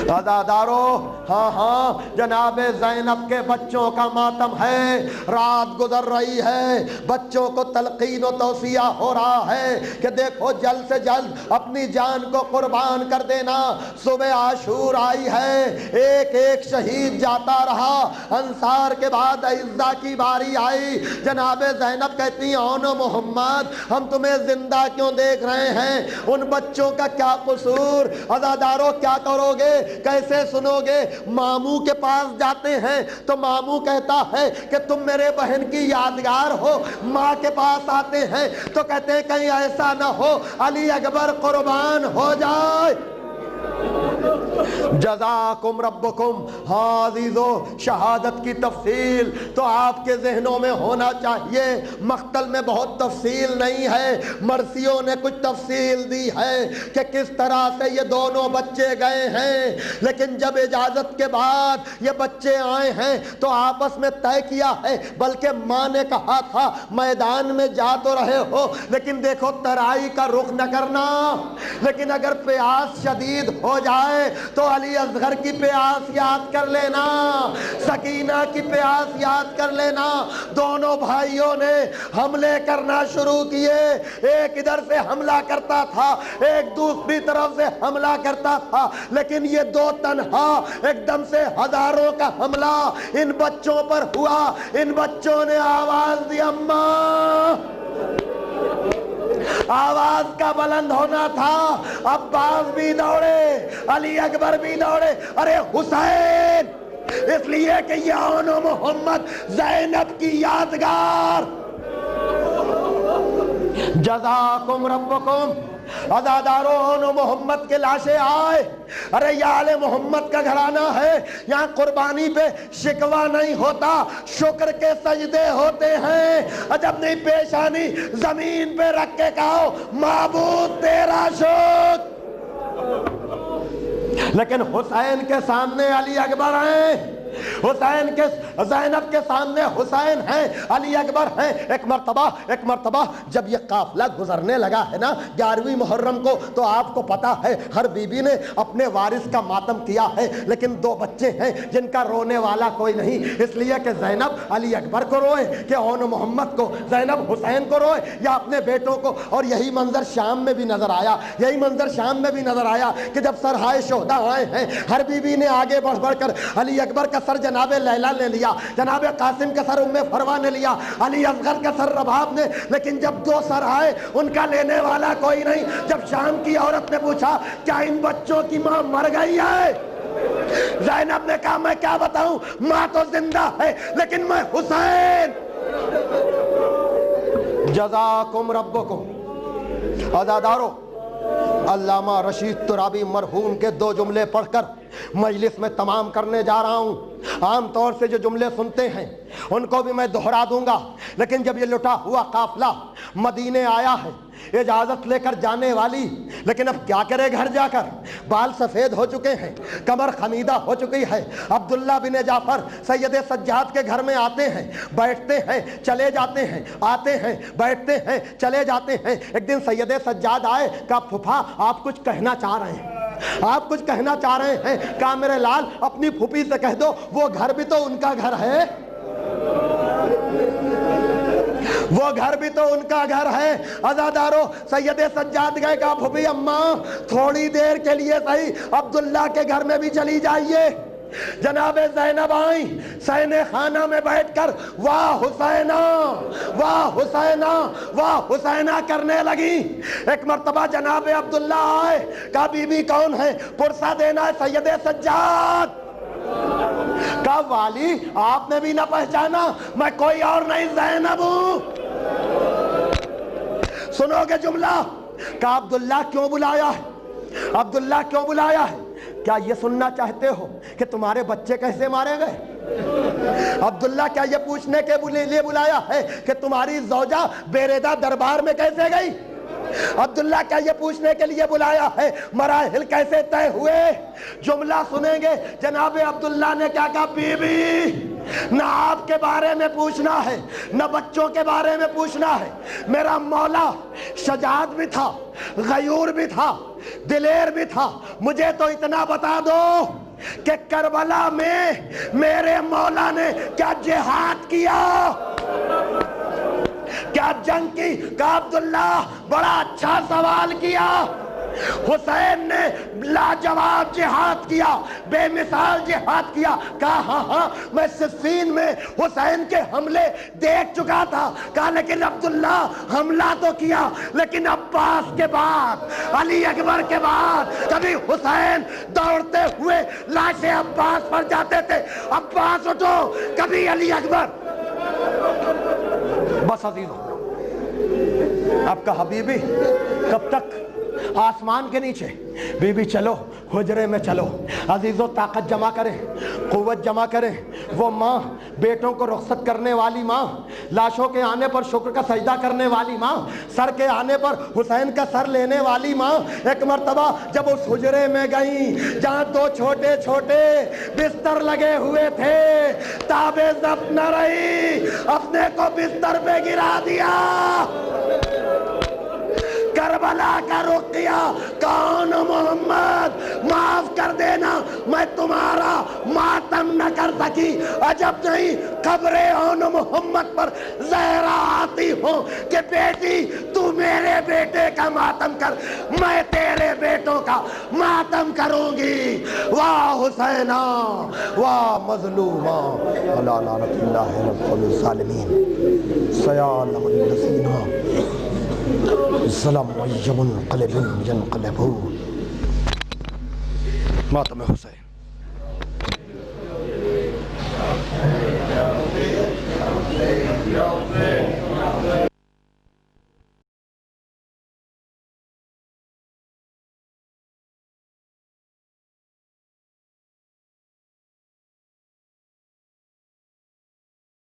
عزادارو، ہاں جناب زینب کے بچوں کا ماتم ہے، رات گزر رہی ہے، بچوں کو تلقین و توصیہ ہو رہا ہے کہ دیکھو جلد سے جلد اپنی جان کو قربان کر دینا۔ صبح عاشور آئی ہے، ایک ایک شہید جاتا رہا، انصار کے بعد عزہ کی باری آئی۔ جناب زینب کہتی ہیں اون و محمد ہم تمہیں زندہ کیوں دیکھ رہے ہیں؟ ان بچوں کا کیا قصور؟ عزادارو کیا کرو گے، کیسے سنو گے؟ ماموں کے پاس جاتے ہیں تو ماموں کہتا ہے کہ تم میرے بہن کی یادگار ہو۔ ماں کے پاس آتے ہیں تو کہتے ہیں کہیں ایسا نہ ہو علی اکبر قربان ہو جائے۔ جزاکم ربکم حافظو شہادت کی تفصیل تو آپ کے ذہنوں میں ہونا چاہیے. مقتل میں بہت تفصیل نہیں ہے, مرثیوں نے کچھ تفصیل دی ہے کہ کس طرح سے یہ دونوں بچے گئے ہیں, لیکن جب اجازت کے بعد یہ بچے آئے ہیں تو آپس میں طے کیا ہے, بلکہ ماں نے کہا تھا میدان میں جا تو رہے ہو لیکن دیکھو ترائی کا رخ نہ کرنا, لیکن اگر پیاس شدید ہو جائے تو علی اصغر کی پیاس یاد کر لینا, سکینہ کی پیاس یاد کر لینا. دونوں بھائیوں نے حملے کرنا شروع کیے, ایک ادھر سے حملہ کرتا تھا ایک دوسری طرف سے حملہ کرتا تھا, لیکن یہ دو تنہا ایک دم سے ہزاروں کا حملہ ان بچوں پر ہوا. ان بچوں نے آواز دی اماں, آواز کا بلند ہونا تھا. عباس بھی دوڑے, علی اکبر بھی دوڑے, ارے حسین, اس لیے کہ یہ آن محمد زینب کی یادگار. جزاکم ربکم. عزاداروں محمد کے لاشیں آئے, ارے یہ آل محمد کا گھرانہ ہے, یہاں قربانی پہ شکوہ نہیں ہوتا, شکر کے سجدے ہوتے ہیں. جب نہیں پیشانی زمین پہ رکھ کے کہو معبود تیرا شکر. لیکن حسین کے سامنے علی اکبر ہیں, حسین کے زینب کے سامنے حسین ہیں, علی اکبر ہیں. ایک مرتبہ جب یہ قافلہ گزرنے لگا ہے نا 11ویں محرم کو, تو آپ کو پتا ہے ہر بیوی نے اپنے وارث کا ماتم کیا ہے, لیکن دو بچے ہیں جن کا رونے والا کوئی نہیں, اس لیے کہ زینب علی اکبر کو روئے کہ اون محمد کو, زینب حسین کو روئے یا اپنے بیٹوں کو. اور یہی منظر شام میں بھی نظر آیا, یہی منظر شام میں بھی نظر آیا کہ جب سرہائے شہداء آئے ہیں, ہر بیوی نے آگے بڑھ کر علی اکبر کا سر جناب لیلا نے لیا, جناب قاسم کا سر ام فروا نے لیا, علی اصغر کا سر رباب نے. لیکن جب دو سر آئے ان کا لینے والا کوئی نہیں. جب شام کی عورت نے پوچھا کیا ان بچوں کی ماں مر گئی ہے, زینب نے کہا میں کیا بتاؤں, ماں تو زندہ ہے لیکن میں حسین. جزاکم ربکم. عزادارو, علامہ رشید ترابی مرحوم کے 2 جملے پڑھ کر مجلس میں تمام کرنے جا رہا ہوں. عام طور سے جو جملے سنتے ہیں ان کو بھی میں دہرا دوں گا, لیکن جب یہ لٹا ہوا قافلہ مدینے آیا ہے اجازت لے کر جانے والی, لیکن اب کیا کرے گھر جا کر, بال سفید ہو چکے ہیں, کمر خمیدہ ہو چکی ہے. عبداللہ بن جعفر سید سجاد کے گھر میں آتے ہیں, بیٹھتے ہیں, چلے جاتے ہیں, آتے ہیں, بیٹھتے ہیں, چلے جاتے ہیں. ایک دن سید سجاد آئے, کہا پھپھا آپ کچھ کہنا چاہ رہے ہیں, آپ کچھ کہنا چاہ رہے ہیں. کہا میرے لال اپنی پھوپھی سے کہہ دو وہ گھر بھی تو ان کا گھر ہے, وہ گھر بھی تو ان کا گھر ہے. عزادارو, سید سجاد گئے, کہا پھوپھی اماں تھوڑی دیر کے لیے صحیح عبداللہ کے گھر میں بھی چلی جائیے. جناب زینب آئیں, سینے خانہ میں بیٹھ کر واہ حسینہ واہ حسینہ واہ حسینہ کرنے لگی. ایک مرتبہ جناب عبداللہ آئے, کہا بی بی کون ہے, پرسہ دینا ہے سید سجاد. کہا والی آپ نے بھی نہ پہچانا, میں کوئی اور نہیں زینب ہوں. سنو گے جملہ, کہا عبداللہ کیوں بلایا ہے, عبداللہ کیوں بلایا ہے, کیا یہ سننا چاہتے ہو کہ تمہارے بچے کیسے مارے گئے؟ عبداللہ کیا یہ پوچھنے کے لیے بلایا ہے کہ تمہاری زوجہ بیریدہ دربار میں کیسے گئی؟ عبداللہ کیا یہ پوچھنے کے لیے بلایا ہے مراحل کیسے طے ہوئے؟ جملہ سنیں گے. جناب عبداللہ نے کیا کہا, بی بی نہ آپ کے بارے میں پوچھنا ہے نہ بچوں کے بارے میں پوچھنا ہے. میرا مولا شجاعت بھی تھا, غیور بھی تھا, دلیر بھی تھا. مجھے تو اتنا بتا دو کہ کربلا میں میرے مولا نے کیا جہاد کیا, کیا جنگ کی؟ کہا عبداللہ بڑا اچھا سوال کیا. حسین نے لاجواب جہاد کیا, بے مثال جہاد کیا. کہا ہاں میں صفین میں حسین کے حملے دیکھ چکا تھا. کہا لیکن عبداللہ حملہ تو کیا, لیکن عباس کے بعد, علی اکبر کے بعد کبھی حسین دوڑتے ہوئے لاشیں عباس پر جاتے تھے, عباس اٹھو, کبھی علی اکبر. بس عزیزو, اب کہا بی بی کب تک آسمان کے نیچے, بی بی چلو حجرے میں چلو عزیزو، طاقت جمع کریں، قوت جمع کریں۔ وہ ماں بیٹوں کو رخصت کرنے والی ماں، لاشوں کے آنے پر شکر کا سجدہ کرنے والی ماں، سر کے آنے پر حسین کا سر لینے والی ماں، ایک مرتبہ جب اس حجرے میں گئیں جہاں دو چھوٹے چھوٹے بستر لگے ہوئے تھے، تابع ضبط نہ رہی، اپنے کو بستر پہ گرا دیا، کربلا کا رخ کیا، کون محمد معاف کر دینا، میں تمہارا ماتم نہ کر سکی۔ عجب نہیں قبر اون محمد پر زہرا آتی ہوں کہ بیٹی تو میرے بیٹے کا ماتم کر، میں تیرے بیٹوں کا ماتم کروں گی۔ واہ حسینہ واہ مظلومہ، علی لعنت اللہ رب الظالمین، سیعلم الذین ظلموا أي منقلب ينقلبون۔ ماتم حسین۔